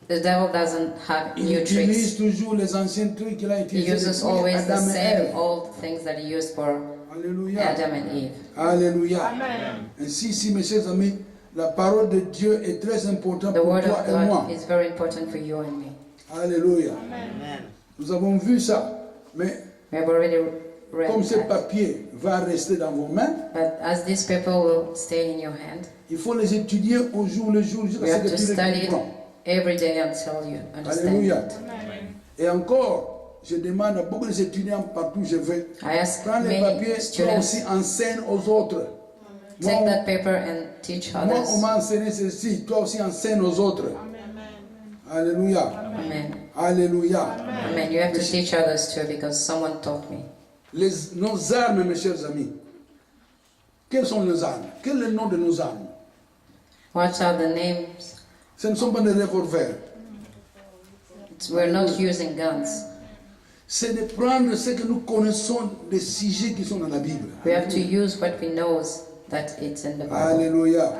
the devil doesn't have Il new utilise tricks. toujours les anciens trucs qu'il a He utilisés uses depuis always the Adam et Ève. same old things that he used for Alléluia. Adam and Eve. Alléluia. Ainsi, ici, mes chers amis, la parole de Dieu est très importante The pour word toi of et moi. God is very important for you and me. Alléluia. Amen. Nous avons vu ça. Mais We have already read comme ce that. papier va rester dans vos mains, But as these people will stay in your hand, il faut les étudier au jour le jour you jusqu'à ce have que to tu les study it comprends. every day until you understand Alléluia. it. Et encore, je demande à beaucoup d'étudiants partout où je vais, I ask prends les many papiers, toi students, aussi enseigne aux autres. take Moi, that paper and teach moi, on others. m'a enseigné ceci, toi aussi enseigne aux autres. Alléluia. Amen. Alléluia. Amen. You have to teach others too because someone taught me. Nos armes, mes chers amis. Quelles sont nos armes? Quel est le nom de nos armes? What are the names? Ce ne sont pas des revolvers. We're not using guns. C'est de prendre ce que nous connaissons des sujets qui sont dans la Bible. We have to use what we know that it's in the Bible. Alléluia.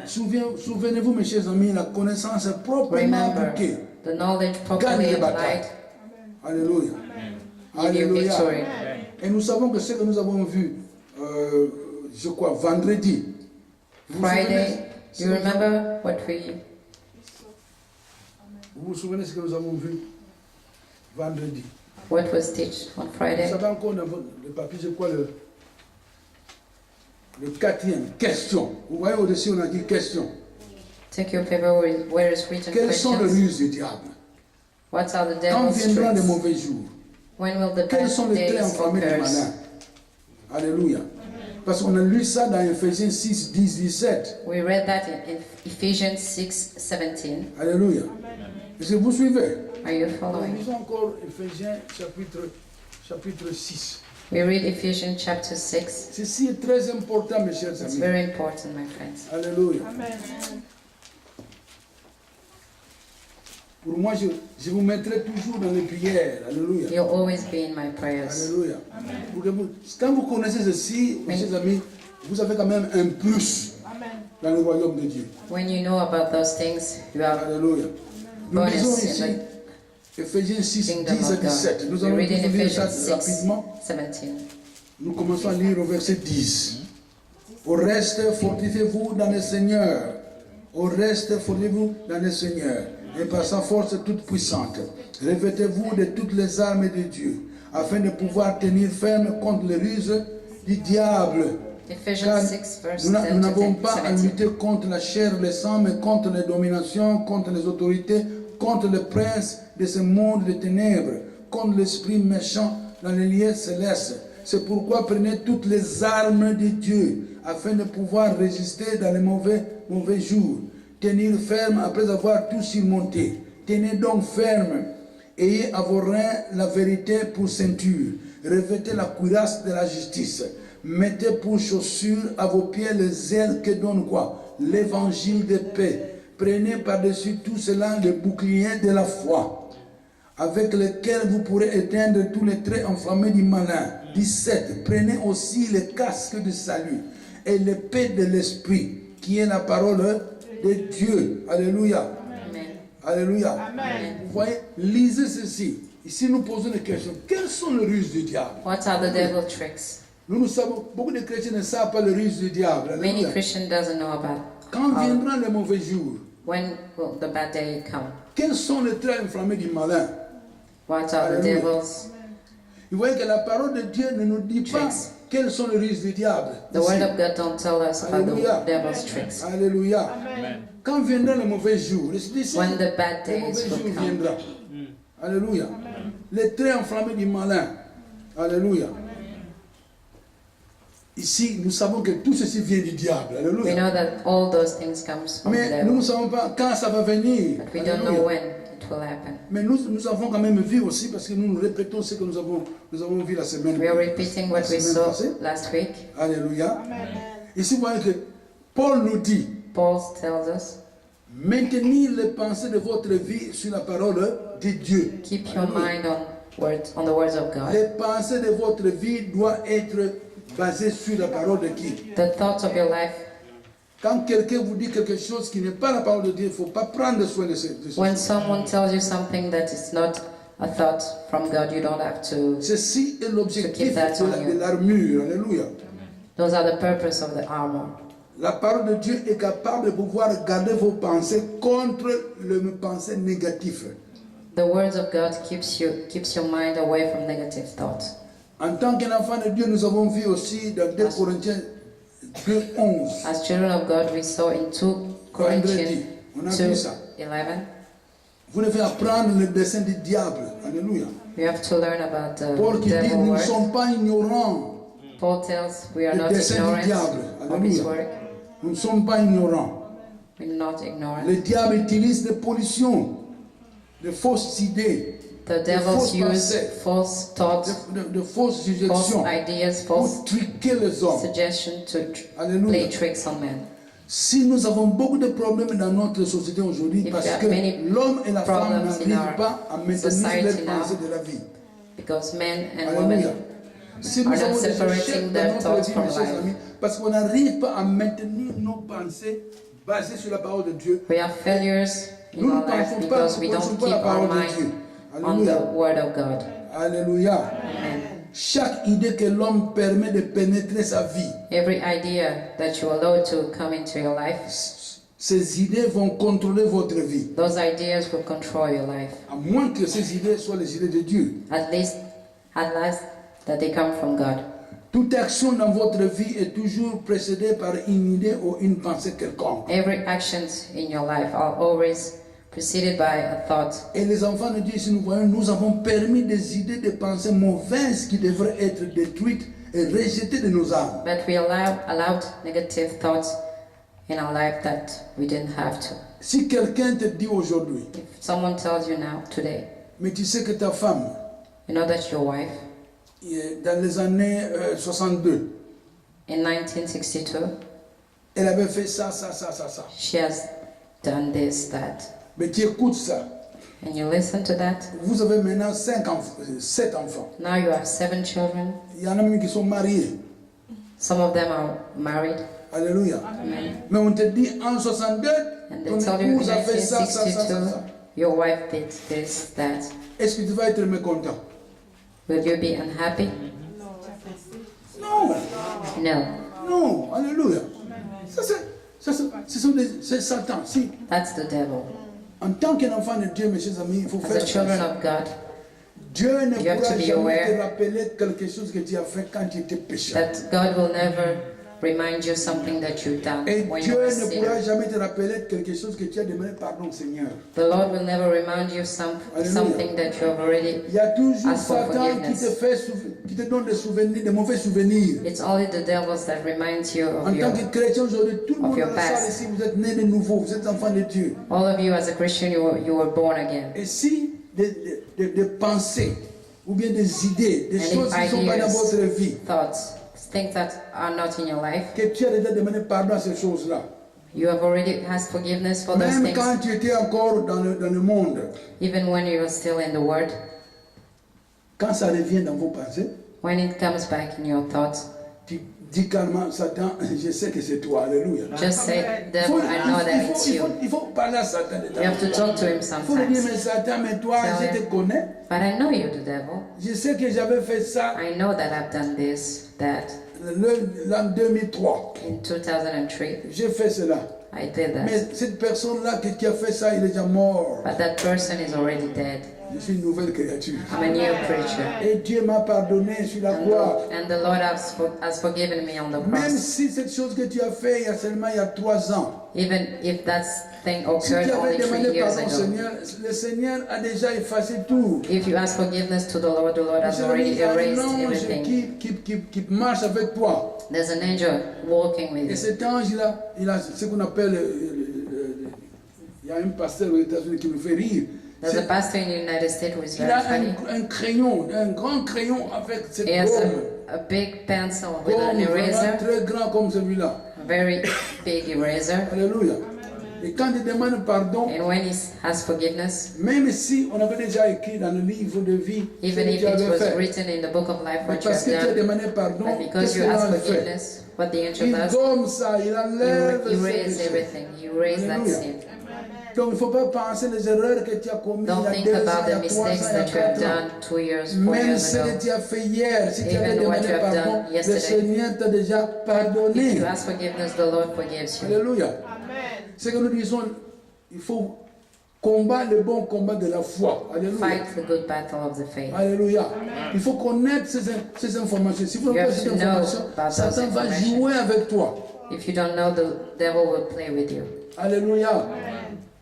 Souvenez-vous, mes chers amis, la connaissance est proprement Remember, appliquée. the knowledge properly Gagne les applied batailles. Alléluia. give you Alléluia. victory. Et nous savons que ce que nous avons vu, je crois, vendredi. Vous vous Friday, souvenez- you remember what we Vous vous souvenez ce que nous avons vu vendredi? what was taught on Vous Friday? savez encore dans le papier, c'est quoi le quatrième? Question. Vous voyez au-dessus, on a dit question. Take your paper where it's written Quelles sont les questions. ruses du diable? What are the Quand devil's viendront les tricks? mauvais jours? When will the Quels sont bad les traits days enflammés du occur? malin? Alléluia. Parce qu'on a lu ça dans Ephésiens 6, 10, 17. We read that in Ephesians 6:17. Alléluia. Est-ce que vous suivez? Are you Nous following? lisons encore Ephésiens chapitre 6. We read Ephesians chapter 6. Ceci est très important, mes chers It's amis. very important, my friends. Alléluia. Pour moi, je vous mettrai toujours dans les prières. Alléluia. You'll always be in my prayers. Alléluia. Pour que quand vous connaissez ceci, mes chers amis, vous avez quand même un plus dans le royaume de Dieu. When you know about those things, you have Alléluia. Nous bonus lisons in ici the Ephésiens 6, kingdom 10 à of 17. God. Nous We allons read in lire ça Ephesians rapidement. 6:17. Nous commençons à lire au verset 10. Au reste, fortifiez-vous dans le Seigneur. Au reste, fortifiez-vous dans le Seigneur. Et par sa force toute puissante, revêtez-vous de toutes les armes de Dieu, afin de pouvoir tenir ferme contre les ruses du diable. Ephesians Car 6, verse nous 10 to n'avons pas à 17. lutter contre la chair et le sang, mais contre les dominations, contre les autorités, contre le prince de ce monde de ténèbres, contre l'esprit méchant dans les lieux célestes. C'est pourquoi prenez toutes les armes de Dieu, afin de pouvoir résister dans les mauvais jours. Tenir ferme après avoir tout surmonté. Tenez donc ferme. Ayez à vos reins la vérité pour ceinture. Revêtez la cuirasse de la justice. Mettez pour chaussures à vos pieds les ailes que donne quoi? L'évangile de paix. Prenez par-dessus tout cela le bouclier de la foi, avec lequel vous pourrez éteindre tous les traits enflammés du malin. 17. Prenez aussi le casque de salut et l'épée de l'esprit, qui est la parole de Dieu. Alléluia. Amen. Alléluia. Amen. Vous voyez, lisez ceci. Ici, nous posons des questions. Quelles sont les ruses du diable? What are the devil tricks? Nous savons, beaucoup de chrétiens ne savent pas les ruses du diable. Many Alléluia. Christians doesn't know about. Quand viendront les mauvais jours? When will the bad day come? Quels sont les traits enflammés du malin? What are the Hallelujah. devils? Vous voyez que la parole de Dieu ne nous dit pas Tricks. quelles sont les ruses du diable. The Ici. word of God don't tell us about Hallelujah. the devil's tricks. Alléluia. Quand viendront les mauvais jours? When the bad Les days mauvais jours will come. viendront. Alléluia. Les traits enflammés du malin. Alléluia. Ici, nous savons que tout ceci vient du diable. We Alléluia. know that all those things comes from the Mais nous ne devil, savons pas quand ça va venir. but we don't know Alléluia. when it will happen. Mais nous avons quand même vu aussi, parce que nous répétons ce que nous avons vu la semaine We are repeating what we saw last week. Alléluia. Ici, vous voyez que Paul nous dit, Paul tells us, maintenez les pensées de votre vie sur la parole de Dieu. keep your mind on the words of God. Les pensées de votre vie doivent être basées sur la parole de qui? The thoughts of your life. Quand quelqu'un vous dit quelque chose qui n'est pas la parole de Dieu, il ne faut pas prendre soin de ces choses. When someone tells you something that is not a thought from God, you don't have to. Ceci est l'objectif To keep that on you. de l'armure. Alléluia. Those are the purpose of the armor. La parole de Dieu est capable de pouvoir garder vos pensées contre les pensées négatives. The words of God keeps your mind away from negative thoughts. En tant qu'enfant de Dieu, nous avons vu aussi dans 2 Corinthiens 2:11. As children of God, we saw in 2 Corinthians On a vu ça. 2:11. Vous devez apprendre le dessein du diable. Alléluia. We have to learn about the Paul qui dit, devil nous ne work. sommes pas ignorants. Paul tells we are Le not dessein du ignorant diable. of his Alléluia. work. Nous ne sommes pas ignorants. We're not ignorant. Le diable utilise des pollutions, de fausses idées, The de devils fausses use pensées, false thoughts, de fausses false suggestions ideas, pour false truquer les hommes. suggestions to Alléluia. play tricks on men. Si nous avons beaucoup de problèmes dans notre société aujourd'hui, If parce there are que many l'homme et la femme problems in n'arrivent our pas à maintenir society leurs now, pensées de la vie. Because men and Alléluia. women Si are nous not avons des separating échecs dans their notre thoughts vie, from mes chers life. amis, parce qu'on n'arrive pas à maintenir nos pensées basées sur la parole de Dieu. We have failures in Nous our ne life pensons pas, because we nous ne don't pensons pas keep la our parole de mind Dieu. on the Alléluia. word of God. Alléluia. Amen. Chaque idée que l'homme permet de pénétrer sa vie, Every idea that you allow to come into your life, ces idées vont contrôler votre vie. those ideas will control your life. À moins que ces idées soient les idées de Dieu. At last that they come from God. Toute action dans votre vie est toujours précédée par une idée ou une pensée quelconque. Every actions in your life are always preceded by a thought. Et les enfants de Dieu, si nous voyons, nous avons permis des idées, des pensées mauvaises qui devraient être détruites et rejetées de nos âmes. But we allowed negative thoughts in our life that we didn't have to. Si quelqu'un te dit aujourd'hui, If someone tells you now, today, mais tu sais que ta femme, you know that your wife, dans les années 62, in 1962, elle avait fait ça. she has done this, that, Mais tu écoutes ça. and you listen to that. Vous avez maintenant 7 enfants. Now you have 7 children. Il y en a même qui sont mariés. Some of them are married. Alléluia. Amen. Mais on te dit en 62, And ton they tell you in épouse a fait ça. 1962, your wife did this, that. Est-ce que tu vas être mécontent? Will you be unhappy? Non. No. Non. Alléluia. C'est Satan. Si, That's the devil. en tant qu'enfant de Dieu, mes chers amis, il faut As faire the children attention. of God, Dieu ne You have pourra to be jamais aware te rappeler quelque chose que tu as fait quand tu étais pécheur. that God will never remind you something that you've done Et when Dieu you were a ne pourra sinner. jamais te rappeler quelque chose que tu as demandé pardon, Seigneur. The Lord will never remind you Alléluia. something that you have already. Il y a toujours Ask for Satan qui forgiveness. qui te donne des souvenirs, des mauvais souvenirs. It's only the devils that reminds you En of tant que chrétien aujourd'hui, tout le of monde your dans la salle past. ici, vous êtes nés de nouveau, vous êtes enfants de Dieu. all of you as a Christian. You were born again. Et si des pensées ou bien des idées, des And choses qui ne sont pas dans votre vie, Thoughts, things that are not in your life, que tu as déjà demandé pardon à ces choses-là, you have already asked forgiveness for those même things, quand tu étais encore dans le monde, even when you were still in the Word. quand ça revient dans vos pensées, When it comes back in your thoughts, tu dis calmement, Satan, je sais que c'est toi, alléluia. just say, devil, I know that it's you. Il faut parler à Satan de You have to talk to him Il faut lui dire, sometimes. mais Satan, mais toi, Tell je him. te connais. But I know you're the devil. Je sais que j'avais fait ça I know that I've done this, that. l'an 2003. In 2003, J'ai fait cela. I did that. Mais cette personne-là qui a fait ça, il est déjà mort. But that person is already dead. Je suis une nouvelle créature. I'm a new creature. Et Dieu m'a pardonné sur la croix. And the Lord has forgiven me on the Même cross. si cette chose que tu as fait il y a 3 ans, Even if that thing si occurred tu avais only 3 demandé years pardon au ago. Seigneur, le Seigneur a déjà effacé tout. If you ask forgiveness to the Lord has C'est already il y a un erased ange everything. qui marche avec toi. There's an angel walking with Et you. cet ange, il a ce qu'on appelle, il y a un pasteur aux États-Unis qui me fait rire. There's a pastor in the United States who is Il very a funny. un crayon, un grand crayon avec cette He has gomme. a big pencil with an Gomme vraiment eraser, très grand comme celui-là. a very big eraser. Alléluia. Et quand il demande pardon, And when he has forgiveness, même si on avait déjà écrit dans le livre de vie ce even que if tu it avais was fait, written in the book of life mais what you parce que have tu as done, demandé pardon, but because qu'est-ce you que ask l'ange fait? forgiveness, what the angel Il does, gomme ça, il enlève you ce erase péché. everything. You erase that Alléluia. sin. Donc il ne faut pas penser les erreurs que tu as commises Don't il think y a 2 ans, about il y a the 3 ans, mistakes il y a that you have 4 ans. done 2 years, 4 Même years ce ago. que tu as fait hier, si tu avais Even what demandé you have pardon, done le yesterday. Seigneur t'a déjà If pardonné. you ask forgiveness, the Lord forgives you. Alléluia. Ce que nous disons, il faut combattre le bon combat de la foi. Alléluia. Fight the good battle of the faith. Alléluia. Il faut connaître ces informations. Si vous You n'avez pas have ces to know informations, about Satan those va information. jouer avec toi. If you don't know, the devil will play with you. Alléluia.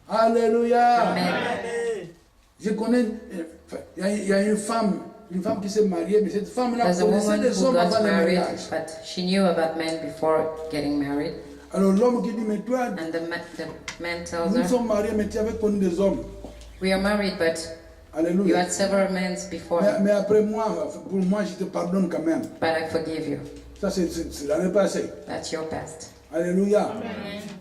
Alléluia. Amen. Je connais, il y a une femme qui s'est mariée, mais cette femme-là There's a connaissait woman les who hommes got avant le married, mariage. but she knew about men before getting married. Alors l'homme qui dit, mais toi, And the man tells nous her, sommes mariés, mais tu avais connu des hommes. we are married, but you Alléluia. had several men before, Mais après moi, pour moi, je te pardonne quand même. but I forgive you. Ça, c'est l'année passée. That's your past. Alléluia.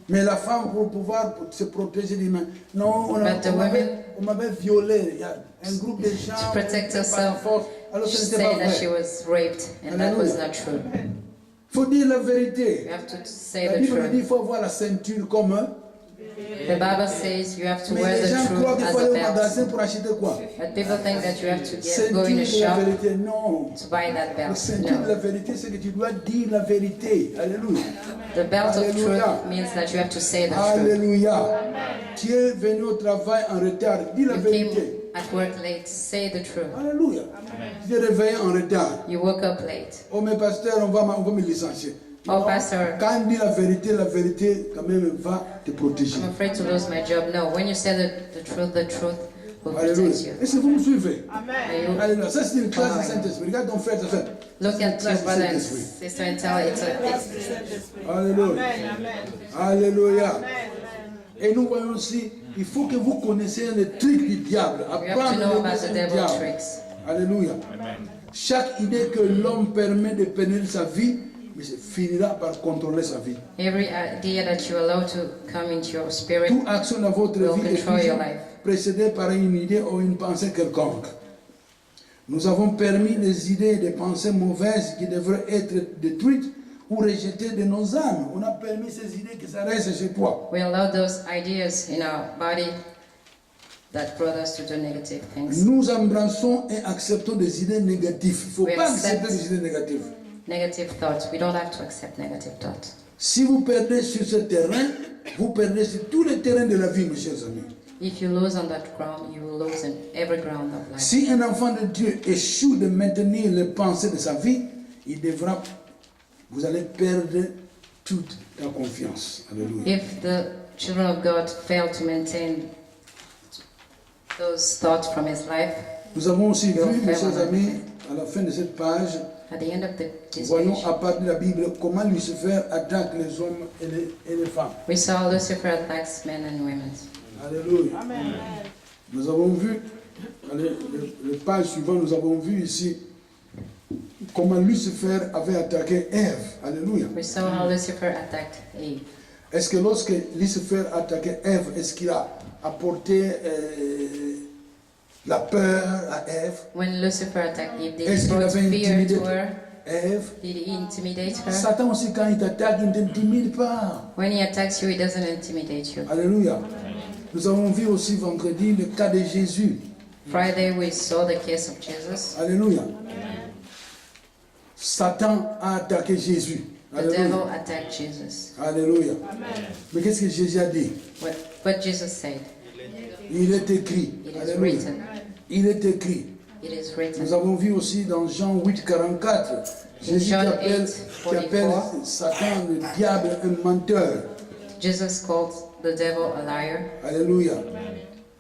Mais la femme, pour pouvoir se protéger, dit, non, on But the m'avait violé. Il y a un groupe de gens. To protect par herself, force. alors She ce n'était pas said that she vrai. was raped, and that was not true. Il faut dire la You vérité. have to say La the Bible dit qu'il truth. faut avoir la ceinture comme un. The Bible says you have to Mais wear les the gens croient truth qu'il faut as aller a au magasin belt. pour acheter quoi? But people think that you have to go Ceinture in a de la shop vérité, non. to buy that La belt. ceinture de la No. vérité, c'est que tu dois dire la vérité. Alléluia. The belt of Alléluia. truth means that you have to say the truth. Alléluia. Tu es venu au travail en retard. Dis la You vérité. came at work late, say the truth. Alléluia. Tu t'es réveillé en retard. You woke up late. Oh, mais pasteur, on va me licencier. Oh, Non, pastor. quand on dit la vérité, quand même, va te protéger. I'm afraid to lose my job. No, when you say the truth will protect Alléluia. you. Est-ce que vous me suivez? Are you- Alléluia. Ça, c'est une classe du Saint-Esprit. Regarde ton frère, ta soeur. Look C'est une at your classe du brother and Saint-Esprit. sister and tell it's Alléluia. Alléluia. Et nous voyons aussi, il faut que vous connaissiez les trucs du diable. you have to Apprendre know les about trucs the du devil diable. tricks. Alléluia. Chaque idée que l'homme permet de pénétrer sa vie, mais finira par contrôler sa vie. Every idea that you allow to come into your spirit Toute action dans votre will vie est control your toujours life. précédée par une idée ou une pensée quelconque. Nous avons permis des idées et des pensées mauvaises qui devraient être détruites ou rejetées de nos âmes. On a permis ces idées que ça reste chez toi. We allow those ideas in our body that brought us to do negative things. Nous embrassons et acceptons des idées négatives. Il ne faut We pas accept- accepter des idées négatives. Negative thoughts. We don't have to accept negative thoughts. Si vous perdez sur ce terrain, vous perdez sur tous les terrains de la vie, mes chers amis. If you lose on that ground, you will lose in every ground of life. Si un enfant de Dieu échoue de maintenir les pensées de sa vie, vous allez perdre toute ta confiance. Alléluia. If the children of God fail to maintain those thoughts from his life, Nous avons aussi vu, Your mes chers family. amis, à la fin de cette page, at the end of this voyons page, à partir de la Bible comment Lucifer attaque les hommes et les femmes. we saw Lucifer attacks men and women. Alléluia. Nous avons vu, le page suivante, nous avons vu ici comment Lucifer avait attaqué Ève. Alléluia. We saw how Lucifer attacked Eve. Est-ce que lorsque Lucifer attaquait Ève, est-ce qu'il a apporté la peur à Ève? When Lucifer attacked Eve, did Est-ce he qu'il brought avait fear intimidé to her? Ève? Did he intimidate her? Satan aussi, quand il t'attaque, il ne t'intimide pas. When he attacks you, he doesn't intimidate you. Alléluia. Nous avons vu aussi vendredi le cas de Jésus. Friday, we saw the case of Jesus. Alléluia. Satan a attaqué Jésus. The Alléluia. devil attacked Jesus. Alléluia. Mais qu'est-ce que Jésus a dit? What Jesus said, Il est écrit. it is Alléluia. written. Il est écrit. It is Nous written. avons vu aussi dans Jean 8, 44, Jésus John qui appelle 8:44. Satan le diable un menteur. Jesus called the devil a liar Alléluia.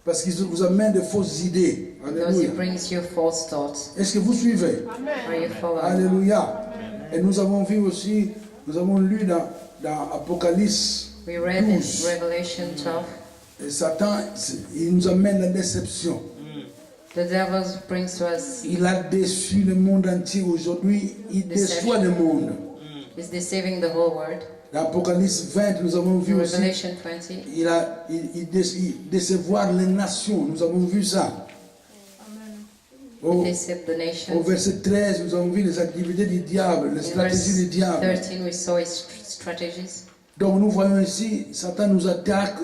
Parce qu'il vous amène de fausses idées. because he Alléluia. brings you false thoughts. Est-ce que vous suivez? Are you following? Alléluia. Et nous avons vu aussi, nous avons lu dans Apocalypse We read in 12, Revelation 12, et Satan, il nous amène la déception. the devil brings to us, Il a déçu le monde entier aujourd'hui. Il déçoit le monde. is deceiving the whole world. Dans Apocalypse 20, nous avons vu In aussi, Revelation 20, il décevoir les nations. Nous avons vu ça. Au, deceive the au nations. verset 13, nous avons vu les activités du diable, les In stratégies du verse diable. 13, we saw his strategies. Donc nous voyons ici, Satan nous attaque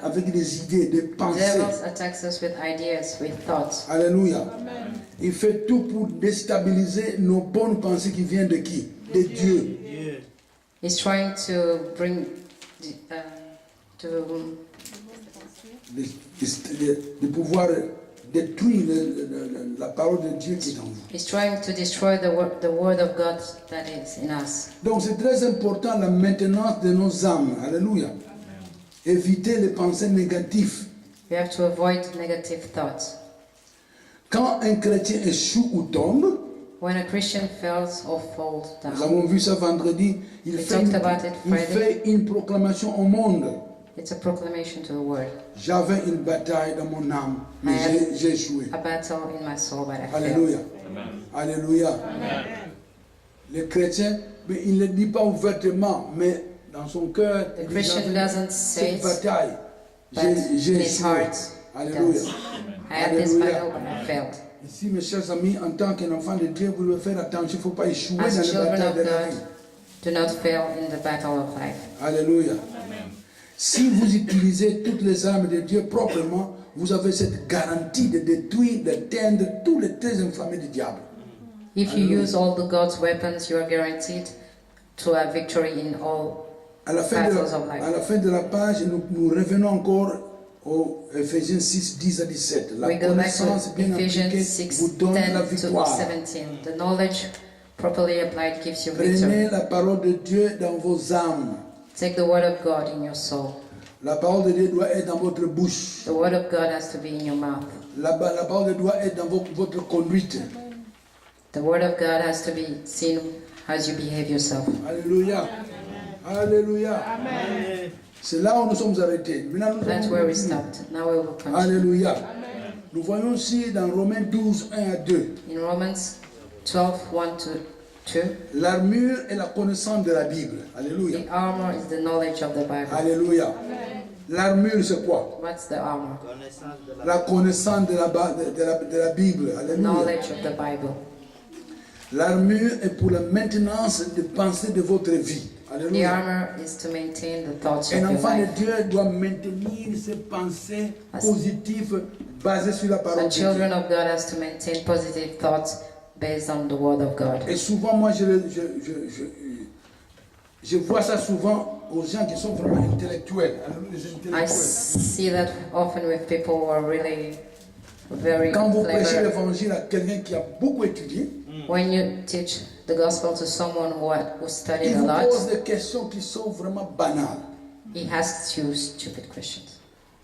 avec des idées, des The pensées. devil attacks us with ideas, with thoughts. Alléluia. Il fait tout pour déstabiliser nos bonnes pensées qui viennent de qui? De Dieu. He's trying to bring, to De pouvoir détruire la parole de Dieu qui est en vous. He's trying to destroy the word of God that is in us. Donc c'est très important la maintenance de nos âmes. Alléluia. Éviter les pensées négatives. We have to avoid negative thoughts. Quand un chrétien échoue ou tombe, When a Christian fails or falls nous down, avons vu ça vendredi, il We fait talked about it Friday. une proclamation au monde. it's a proclamation to the world. J'avais une bataille dans mon âme, mais I have j'ai échoué. A battle in my soul, but I failed. Alléluia. Alléluia. Le chrétien, mais il ne le dit pas ouvertement, mais dans son cœur, The il dit, Christian j'avais doesn't say cette it, bataille. but J'ai in his échoué. heart Alléluia. does. I had this Alléluia. battle, but I failed. Ici, mes chers amis, en tant qu'un enfant de Dieu, vous devez faire attention, il ne faut pas échouer dans As les children batailles of de la God, vie. do not fail in the battle of life. Alléluia. Si vous utilisez toutes les armes de Dieu proprement, vous avez cette garantie de détruire, d'éteindre tous les traits inflammés du diable. If you use all the God's weapons, you are guaranteed to have victory in all. À la fin de la page, nous revenons encore au Ephésiens 6, 10 à 17. La We go back connaissance to bien Ephesians appliquée 6, vous donne la 10 to victoire. 17. The knowledge properly applied gives you victory. Prenez la parole de Dieu dans vos âmes. Take the word of God in your soul. La parole de Dieu doit être dans votre bouche. The word of God has to be in your mouth. La parole de Dieu doit être dans votre conduite. The word of God has to be seen as you behave yourself. Alléluia. Alléluia. C'est là où nous sommes arrêtés. Maintenant, nous That's allons where we continuer. stopped. Now we will continue. Alléluia. Nous voyons aussi dans Romains 12, 1 à 2. In Romans 12, 1 to 2, L'armure est la connaissance de la Bible. Alléluia. the armor is the knowledge of the Bible. Alléluia. L'armure, c'est quoi? What's the armor? Connaissance de la La connaissance de la Bible. Alléluia. Knowledge of the Bible. L'armure est pour la maintenance des pensées de votre vie. The Alléluia. armor is to maintain the thoughts of Un your enfant de life. Dieu doit maintenir ses pensées As- positives basées sur la parole The de Dieu. children of God has to maintain positive thoughts based on the word of God. Et souvent, moi, je vois ça souvent aux gens qui sont vraiment intellectuels. Alléluia, les I intellectuels. see that often with people who are really very Quand vous prêchez clever. l'évangile à quelqu'un qui a beaucoup étudié, When you teach the gospel to someone who studied il a vous lot, pose des questions qui sont vraiment banales. he asks you stupid questions.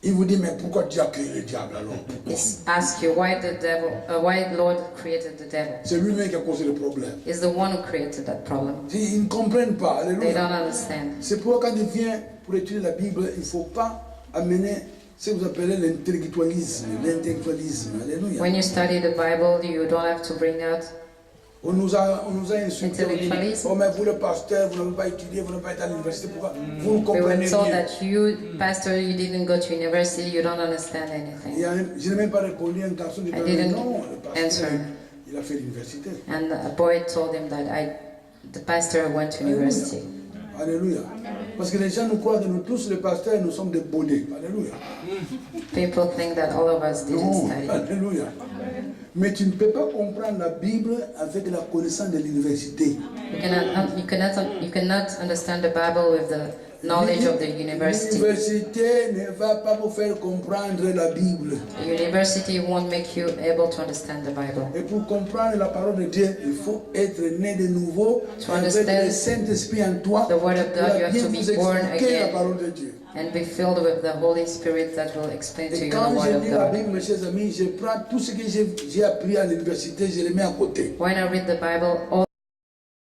Il vous dit, mais pourquoi Dieu a créé le diable alors? He asks you why the Lord created the devil. C'est lui-même qui a causé le problème. He's the one who created that problem. Ils ne comprennent pas. They Alléluia. don't understand. C'est pourquoi quand il vient pour étudier la Bible, il ne faut pas amener ce que vous appelez l'intellectualisme. L'intellectualisme. Alléluia. When you study the Bible, you don't have to bring out. On nous a insulté. On dit, Intellectualisme. oh mais vous le pasteur, vous n'avez pas étudié, vous n'avez pas été à l'université. Pourquoi? Vous ne We were comprenez told rien. that you, pastor, you didn't go to university, you don't understand Et anything. je n'ai même pas répondu à un garçon qui I dit, didn't non, le pasteur, answer. il a fait l'université. And a boy told him that the pastor went to university. Alléluia. Parce que les gens nous croient que nous tous, les pasteurs, nous sommes des bonnets. Alléluia. People think that all of us didn't Non, study. alléluia. Mais tu ne peux pas comprendre la Bible avec la connaissance de l'université. You cannot understand the Bible with the knowledge of the university. L'université ne va pas vous faire comprendre la Bible. The university won't make you able to understand the Bible. Et pour comprendre la parole de Dieu, il faut être né de nouveau To avec understand le Saint-Esprit en toi. the word of God, pour you have bien to vous be born expliquer la again. parole de Dieu. And be filled with the Holy Spirit that will explain to Et you the quand word je of lis la God. Bible, mes chers amis, je prends tout ce que j'ai appris à l'université, je le mets à côté. When I read the Bible, all